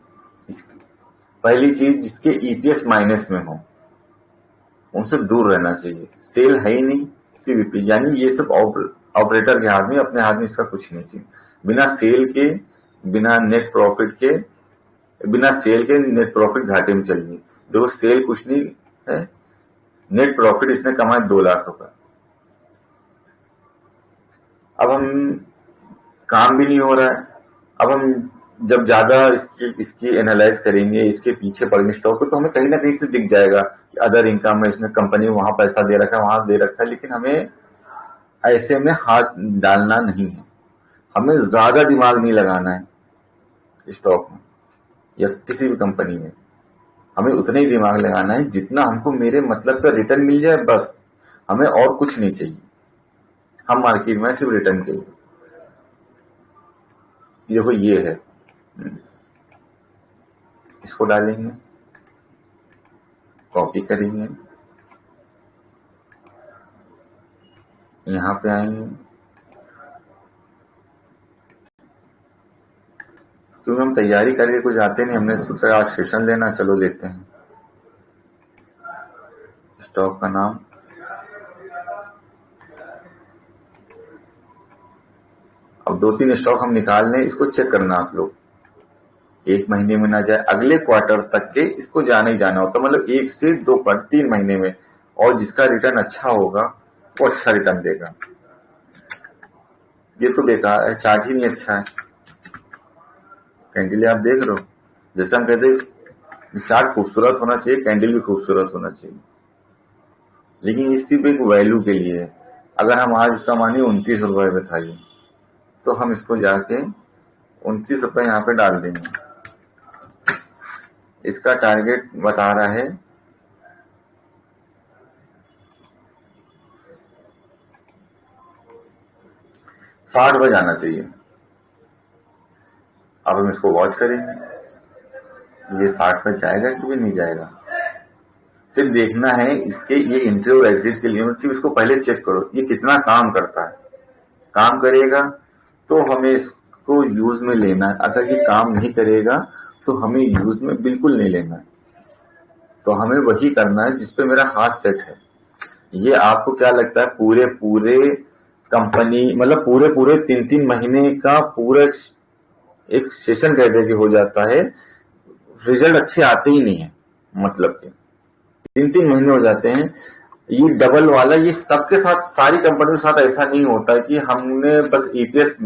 पहली चीज जिसके ईपीएस माइनस में हो उनसे दूर रहना चाहिए। सेल है ही नहीं, सिर्फ यानी ये सब ऑपरेटर के हाथ में, अपने हाथ में इसका कुछ नहीं। सी बिना सेल के, बिना नेट प्रॉफिट के, बिना सेल के नेट प्रॉफिट घाटे में चलेगी। देखो सेल कुछ नहीं है, नेट प्रॉफिट इसने कमाए 2 लाख रुपए। अब हम काम भी नहीं हो रहा है, अब हम जब ज्यादा इसकी एनालाइज करेंगे, इसके पीछे पड़ेंगे स्टॉक को, तो हमें कहीं ना कहीं से दिख जाएगा कि अदर इनकम में इसने कंपनी वहां पैसा दे रखा है, वहां दे रखा है, लेकिन हमें ऐसे में हाथ डालना नहीं है। हमें ज्यादा दिमाग नहीं लगाना है स्टॉक में या किसी भी कंपनी में। हमें उतना ही दिमाग लगाना है जितना हमको मेरे मतलब का रिटर्न मिल जाए, बस। हमें और कुछ नहीं चाहिए। हम मार्केट में सिर्फ रिटर्न के लिए। देखो ये है, इसको डालेंगे, कॉपी करेंगे, यहाँ पे आएंगे, क्योंकि हम तैयारी करके कुछ आते नहीं, हमने सोचा आज सेशन लेना, चलो लेते हैं। स्टॉक का नाम, अब 2-3 स्टॉक हम निकाल लें, इसको चेक करना आप लोग। 1 महीने में ना जाए, अगले क्वार्टर तक के इसको जाना ही जाना होता है, मतलब 1 से 2 क्वार्टर, 3 महीने में। और जिसका रिटर्न अच्छा होगा वो अच्छा रिटर्न देगा। ये तो बेकार है, चार्ट ही नहीं अच्छा है। कैंडल आप देख रहे हो, जैसे हम कहते हैं चार्ट खूबसूरत होना चाहिए, कैंडल भी खूबसूरत होना चाहिए, लेकिन ये सिर्फ एक वैल्यू के लिए है। अगर हम आज इसका मानिए 29 रुपए में था ये, तो हम इसको जाके 29 रुपए यहाँ पे डाल देंगे। इसका टारगेट बता रहा है 60 पे जाना चाहिए। अब हम इसको वॉच करेंगे, ये 60 पे जाएगा कि भी नहीं जाएगा। सिर्फ देखना है इसके ये एंट्री और एग्जिट के लिए, सिर्फ इसको पहले चेक करो ये कितना काम करता है। काम करेगा तो हमें इसको यूज में लेना है, अगर ये काम नहीं करेगा तो हमें यूज में बिल्कुल नहीं लेना है। तो हमें वही करना है जिसपे मेरा हाथ सेट है। ये आपको क्या लगता है पूरे पूरे कंपनी, मतलब पूरे पूरे 3-3 महीने का पूरा एक सेशन कह दे कि हो जाता है, रिजल्ट अच्छे आते ही नहीं है। मतलब के 3-3 महीने हो जाते हैं। ये डबल वाला ये सबके साथ, सारी कंपनियों के साथ ऐसा नहीं होता है कि हमने बस ईपीएस,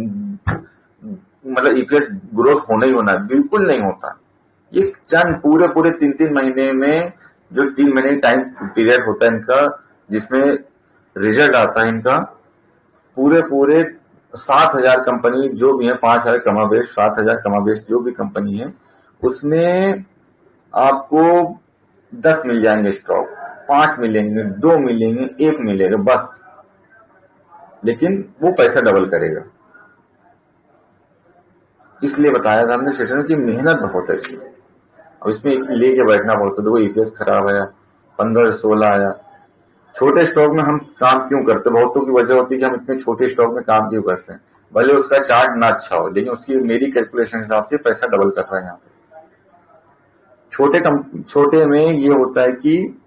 मतलब ईपीएस ग्रोथ होना ही होना है, बिल्कुल नहीं होता। ये चंद पूरे पूरे 3-3 महीने में, जो 3 महीने टाइम पीरियड होता है इनका, जिसमें रिजल्ट आता है इनका, पूरे पूरे 7,000 कंपनी जो भी है, 5,000 कमाबेश, 7,000 कमाबेश जो भी कंपनी है, उसमें आपको 10 मिल जाएंगे स्टॉक, 5 मिलेंगे, 2 मिलेंगे, 1 मिलेगा बस। लेकिन वो पैसा डबल करेगा। इसलिए बताया था हमने सेशन की मेहनत बहुत है इसमें। अब इसमें एक लेके बैठना पड़ता है। देखो ईपीएस खराब आया, 15 से 16 आया। छोटे स्टॉक में हम काम क्यों करते हैं? बहुतों की वजह होती है कि हम इतने छोटे स्टॉक में काम क्यों करते हैं। भले उसका चार्ट ना अच्छा हो, लेकिन उसकी मेरी कैलकुलेशन हिसाब से पैसा डबल कर रहा है यहाँ पे। छोटे में ये होता है कि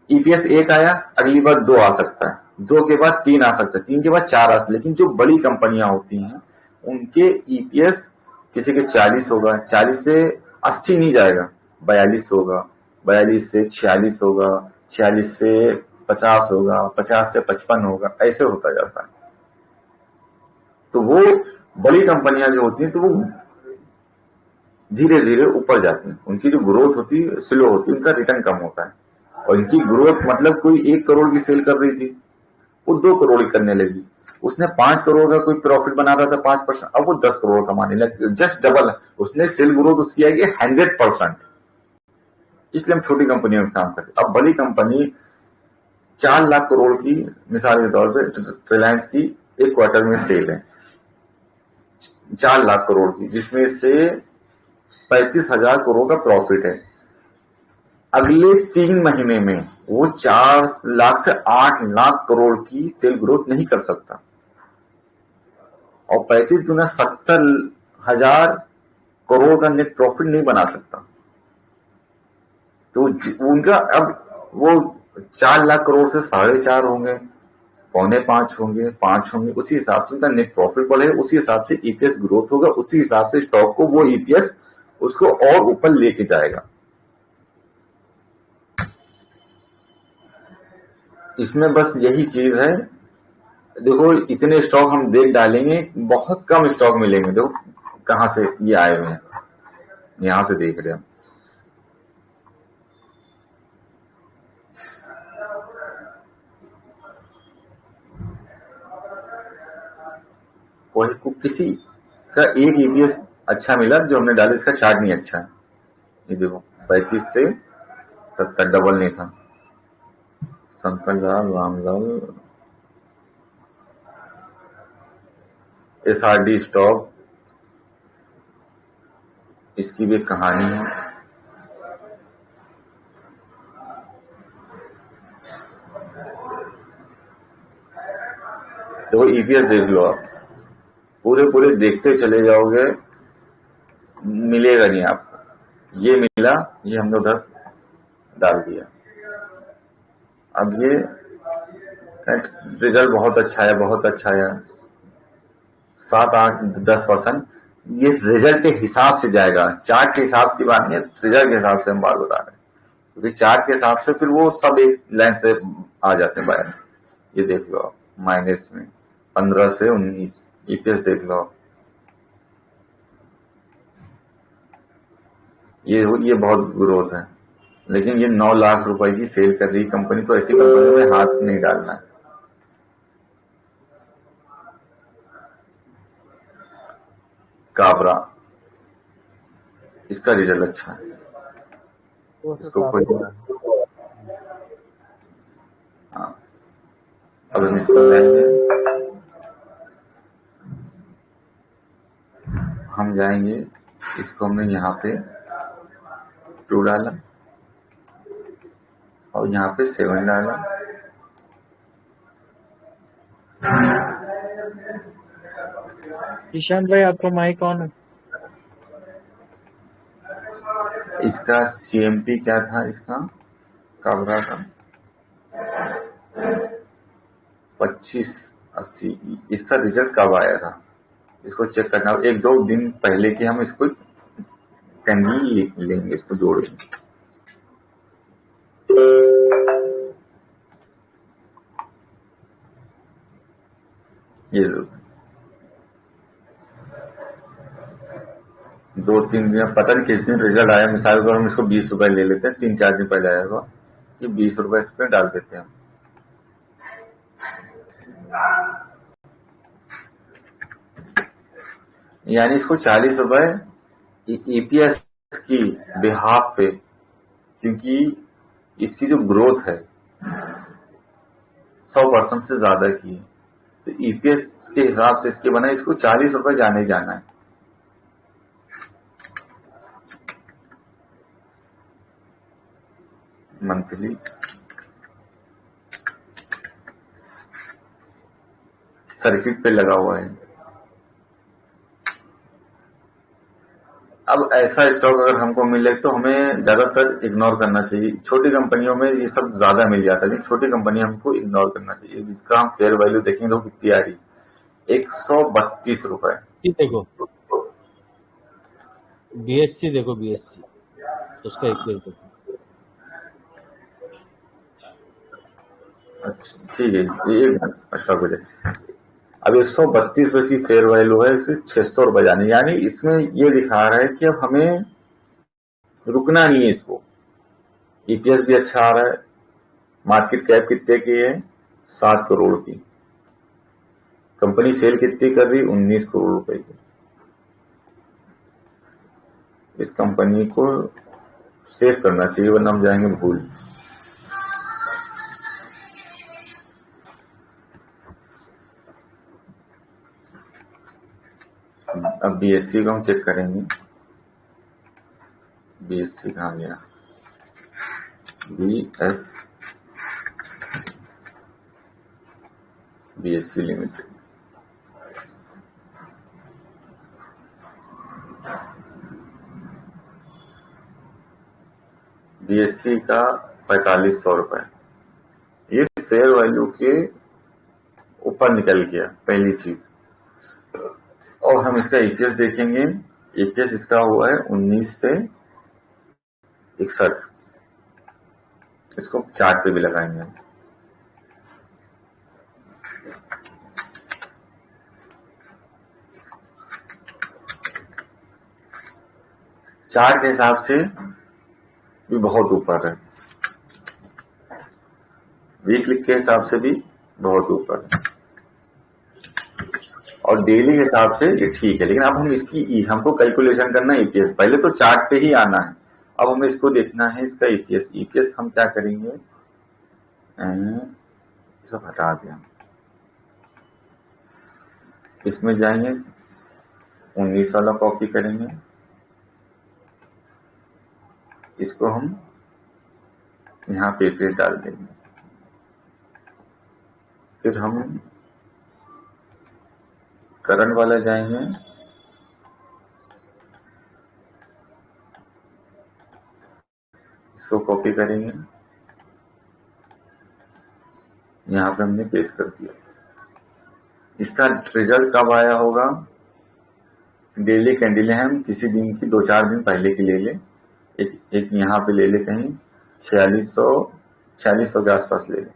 ईपीएस 1 आया, अगली बार 2 आ सकता है, 2 के बाद 3 आ सकता है, 3 के बाद 4 आ सकता है। लेकिन जो बड़ी कंपनियां होती हैं उनके ईपीएस किसी के 40 होगा, 40 से 80 नहीं जाएगा, 42 होगा, 42 से 46 होगा, 46 से 50 होगा, 50 से 55 होगा, ऐसे होता जाता है। तो वो बड़ी कंपनियां जो होती हैं तो वो धीरे धीरे ऊपर जाती हैं, उनकी जो ग्रोथ होती है स्लो होती है, उनका रिटर्न कम होता है। और इनकी ग्रोथ मतलब कोई 1 करोड़ की सेल कर रही थी, वो 2 करोड़ की करने लगी। उसने 5 करोड़ का कोई प्रॉफिट बना रहा था 5%, अब वो 10 करोड़ कमाने लगी, जस्ट डबल। उसने सेल ग्रोथ उसकी आएगी 100%। इसलिए हम छोटी कंपनियों में काम करते। अब बड़ी कंपनी 4 लाख करोड़ की, मिसाल के तौर पर रिलायंस की 1 क्वार्टर में सेल है 4 लाख करोड़ की, जिसमें से 35,000 करोड़ का प्रॉफिट है। अगले 3 महीने में वो 4 लाख से 8 लाख करोड़ की सेल ग्रोथ नहीं कर सकता, और 35 गुना 70,000 करोड़ का नेट प्रॉफिट नहीं बना सकता। तो उनका अब वो 4 लाख करोड़ से 4.5 होंगे, 4.25 होंगे, 5 होंगे, उसी हिसाब से उनका नेट प्रॉफिट बढ़ेगा, उसी हिसाब से ईपीएस ग्रोथ होगा, उसी हिसाब से स्टॉक को वो ईपीएस उसको और ऊपर लेके जाएगा। इसमें बस यही चीज है। देखो इतने स्टॉक हम देख डालेंगे, बहुत कम स्टॉक मिलेंगे। देखो कहां से ये आए हुए हैं, यहां से देख रहे हैं। कोई को किसी का एक ईपीएस अच्छा मिला जो हमने डाला, इसका चार्ट नहीं अच्छा है। ये देखो 35 से 70 डबल नहीं था। शंकर लाल, रामलाल, एसआरडी स्टॉक, इसकी भी एक कहानी है। तो ईपीएस देख लो आप, पूरे पूरे देखते चले जाओगे, मिलेगा नहीं आपको। ये मिला, ये हमने उधर डाल दिया। अब ये रिजल्ट बहुत अच्छा है, बहुत अच्छा है, 7, 8, 10%। ये रिजल्ट के हिसाब से जाएगा, चार्ट के हिसाब की बात नहीं है, रिजल्ट के हिसाब से हम बात बता रहे हैं। क्योंकि चार्ट के हिसाब से फिर वो सब एक लाइन से आ जाते हैं बाहर। ये देख लो आप, माइनस में 15 से 19 ईपीएस देख लो आप। ये बहुत ग्रोथ है, लेकिन ये 9 लाख रुपए की सेल कर रही कंपनी, तो ऐसी कंपनी में हाथ नहीं डालना है। काबरा, इसका रिजल्ट अच्छा है, इसको कोई हाँ। अब हम इसको हम जाएंगे, इसको हमने यहाँ पे 2 डाला और यहाँ पे 7 डाला। ईशान भाई आपका माइक ऑन है। इसका सीएमपी क्या था, इसका काबरा का 2580। इसका रिजल्ट कब आया था, इसको चेक करना। 1-2 दिन पहले के हम इसको कैंडल लेंगे, इसको जोड़ेंगे। ये 2-3 दिन, पता नहीं किस दिन रिजल्ट आया। मिसाल को हम इसको 20 रुपए ले लेते हैं, 3-4 दिन पहले आया हुआ, ये 20 रुपए इस पे डाल देते हैं। यानी इसको 40 रुपए ईपीएस की बिहाफ पे, क्योंकि इसकी जो ग्रोथ है 100% से ज्यादा की है, तो ईपीएस के हिसाब से इसके बना, इसको 40 रुपए जाने जाना है। मंथली सर्किट पे लगा हुआ है। अब ऐसा स्टॉक अगर हमको मिले तो हमें ज्यादातर इग्नोर करना चाहिए। छोटी कंपनियों में ये सब ज्यादा मिल जाता है, लेकिन छोटी कंपनी हमको इग्नोर करना चाहिए। जिसका हम फेयर वैल्यू देखेंगे तो कितनी आ रही, 132 रुपए। देखो बीएससी, देखो बीएससी उसका ईपीएस देखो। अच्छा ठीक है, एक मिनट स्टॉक पे। अब 132 रुपए की फेयर वैल्यू है, इसे 600 रुपए जाने, यानी इसमें ये दिखा रहा है कि अब हमें रुकना नहीं है इसको। ईपीएस भी अच्छा आ रहा है। मार्केट कैप कितने की है, 7 करोड़ की। कंपनी सेल कितनी कर रही, 19 करोड़ रुपए की। इस कंपनी को सेव करना चाहिए, वरना हम जाएंगे भूल। अब बीएससी को हम चेक करेंगे। बीएससी कहाँ गया, बीएससी लिमिटेड। बीएससी का 4500 रुपए, ये फेयर वैल्यू के ऊपर निकल गया, पहली चीज। और हम इसका ईपीएस देखेंगे। ईपीएस इसका हुआ है 19 से 61। इसको चार्ट पे भी लगाएंगे। चार्ट के हिसाब से भी बहुत ऊपर है, वीकली के हिसाब से भी बहुत ऊपर है। और डेली के हिसाब से ये ठीक है। लेकिन अब हम इसकी हमको कैलकुलेशन करना है ईपीएस, पहले तो चार्ट पे ही आना है, अब हमें इसको देखना है इसका ईपीएस। ईपीएस हम क्या करेंगे, सब हटा दिया, इसमें जाएंगे 19 वाला कॉपी करेंगे, इसको हम यहाँ पे ईपीएस डाल देंगे। फिर हम करंट वाला जाएंगे, इसको कॉपी करेंगे, यहाँ पे हमने पेस्ट कर दिया। इसका रिजल्ट कब आया होगा, डेली कैंडल है, हम किसी दिन की 2-4 दिन पहले की ले लें, एक यहाँ पे ले ले, कहीं 4600 के आसपास ले लें।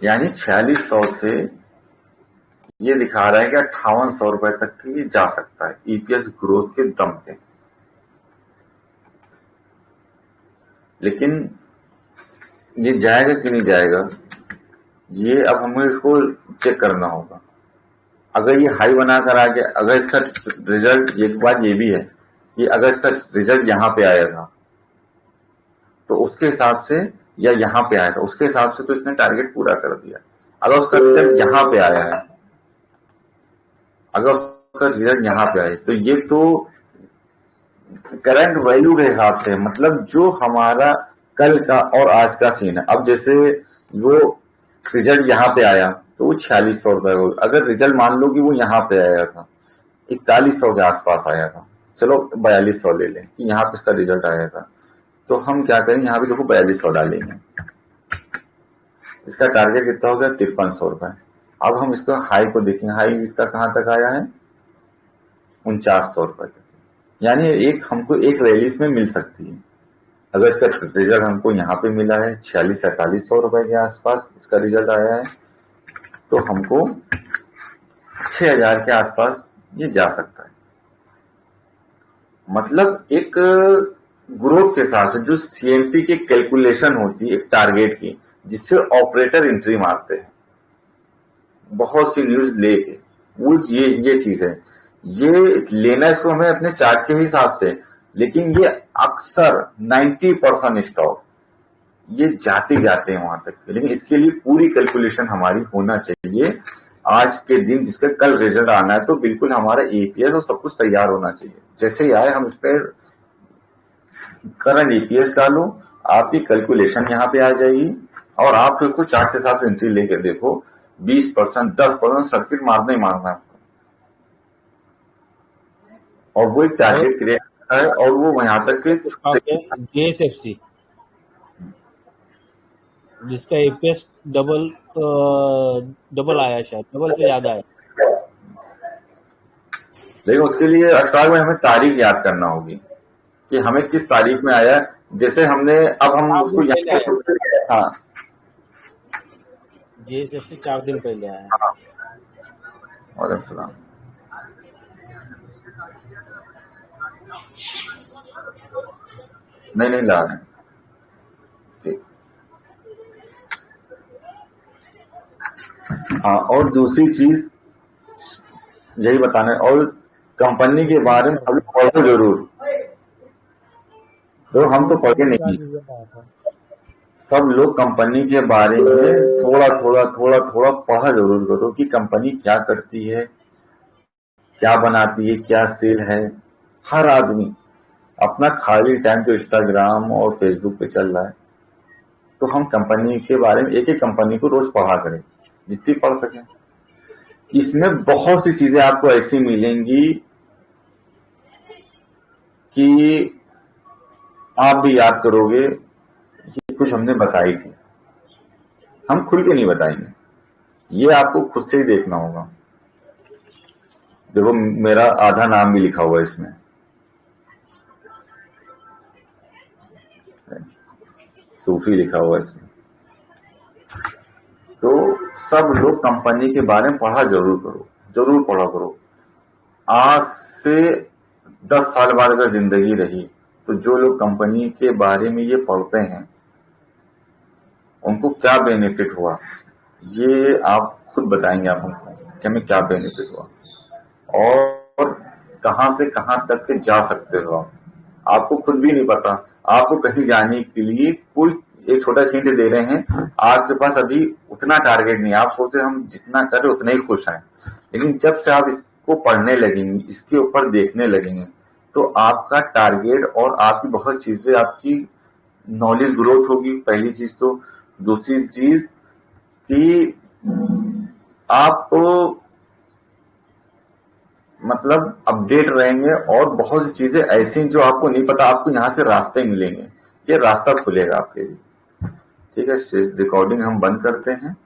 यानी 4600 से ये दिखा रहा है कि 5800 रुपए तक ये जा सकता है ईपीएस ग्रोथ के दम पे। लेकिन ये जाएगा कि नहीं जाएगा, ये अब हमें इसको चेक करना होगा। अगर ये हाई बनाकर आ गया, अगर इसका रिजल्ट, एक बात ये भी है कि अगर इसका रिजल्ट यहाँ पे आया था तो उसके हिसाब से, या यहाँ पे आया था उसके हिसाब से, तो इसने टारगेट पूरा कर दिया। अगर उसका रिजल्ट यहाँ पे आया है, अगर उसका रिजल्ट यहाँ पे आया, तो ये तो करंट वैल्यू के हिसाब से, मतलब जो हमारा कल का और आज का सीन है। अब जैसे वो रिजल्ट यहाँ पे आया तो वो 4600 रुपए हो। अगर रिजल्ट मान लो कि वो यहाँ पे आया था 4100 के आसपास आया था, चलो 4200 ले लें कि यहाँ पे इसका रिजल्ट आया था, तो हम क्या करें, यहाँ पे देखो 4200 डालेंगे, इसका टारगेट कितना हो गया 5300 रुपए। अब हम इसका हाई को देखें, हाई इसका कहां तक आया है 4900 रुपए तक। यानी हमको एक रैली में मिल सकती है। अगर इसका रिजल्ट हमको यहाँ पे मिला है 4600-4700 रुपए के आसपास इसका रिजल्ट आया है, तो हमको 6000 के आसपास ये जा सकता है। मतलब एक ग्रोथ के हिसाब से जो सीएमपी की कैलकुलेशन होती है एक टारगेट की, जिससे ऑपरेटर एंट्री मारते हैं बहुत सी न्यूज लेके, वो ये चीज है। ये लेना इसको हमें अपने चार्ट के हिसाब से, लेकिन ये अक्सर 90% स्टॉक ये जाते हैं वहां तक। लेकिन इसके लिए पूरी कैलकुलेशन हमारी होना चाहिए। आज के दिन जिसका कल रिजल्ट आना है, तो बिल्कुल हमारा ईपीएस और सब कुछ तैयार होना चाहिए। जैसे ही आए हम इस पर करंट ईपीएस डालो, आपकी कैलकुलेशन यहाँ पे आ जाएगी और आप उसको चार्ट के साथ एंट्री लेके देखो, 20%, 10% सर्किट मारना ही मारना है आपको। और वो एक टारगेट क्रिएट करता है, और वो यहाँ तक के जेएसएफसी जिसका ईपीएस डबल आया, शायद डबल से ज्यादा है। लेकिन उसके लिए अश्राग में हमें तारीख याद करना होगी कि हमें किस तारीख में आया। जैसे हमने, अब हम उसको हाँ, जेएसएफसी 4 दिन पहले आया। वालेकुम सलाम। नहीं ला रहे हैं, ठीक। हाँ, और दूसरी चीज यही बताना है, और कंपनी के बारे में अभी पढ़ो जरूर। तो हम तो पढ़े नहीं, सब लोग कंपनी के बारे में थोड़ा थोड़ा पढ़ा जरूर करो कि कंपनी क्या करती है, क्या बनाती है, क्या सेल है। हर आदमी अपना खाली टाइम तो इंस्टाग्राम और फेसबुक पे चल रहा है, तो हम कंपनी के बारे में एक कंपनी को रोज पढ़ा करें, जितनी पढ़ सकें। इसमें बहुत सी चीजें आपको ऐसी मिलेंगी कि आप भी याद करोगे कि कुछ हमने बताई थी, हम खुल के नहीं बताएंगे, ये आपको खुद से ही देखना होगा। देखो मेरा आधा नाम भी लिखा हुआ है इसमें, सूफी लिखा हुआ है इसमें। तो सब लोग कंपनी के बारे में पढ़ा जरूर करो, जरूर पढ़ा करो। आज से 10 साल बाद अगर जिंदगी रही, तो जो लोग कंपनी के बारे में ये पढ़ते हैं, उनको क्या बेनिफिट हुआ, ये आप खुद बताएंगे आप हमको कि हमें क्या बेनिफिट हुआ और कहां से कहां तक के जा सकते हो आप। आपको खुद भी नहीं पता, आपको कहीं जाने के लिए कोई एक छोटा हिंट दे रहे हैं, आपके पास अभी उतना टारगेट नहीं है, आप सोच रहे हम जितना करें उतना ही खुश हैं। लेकिन जब से आप इसको पढ़ने लगेंगे, इसके ऊपर देखने लगेंगे, तो आपका टारगेट और आपकी बहुत चीजें, आपकी नॉलेज ग्रोथ होगी पहली चीज तो। दूसरी चीज कि आप मतलब अपडेट रहेंगे और बहुत सी चीजें ऐसी जो आपको नहीं पता, आपको यहाँ से रास्ते मिलेंगे, ये रास्ता खुलेगा आपके लिए। ठीक है, रिकॉर्डिंग हम बंद करते हैं।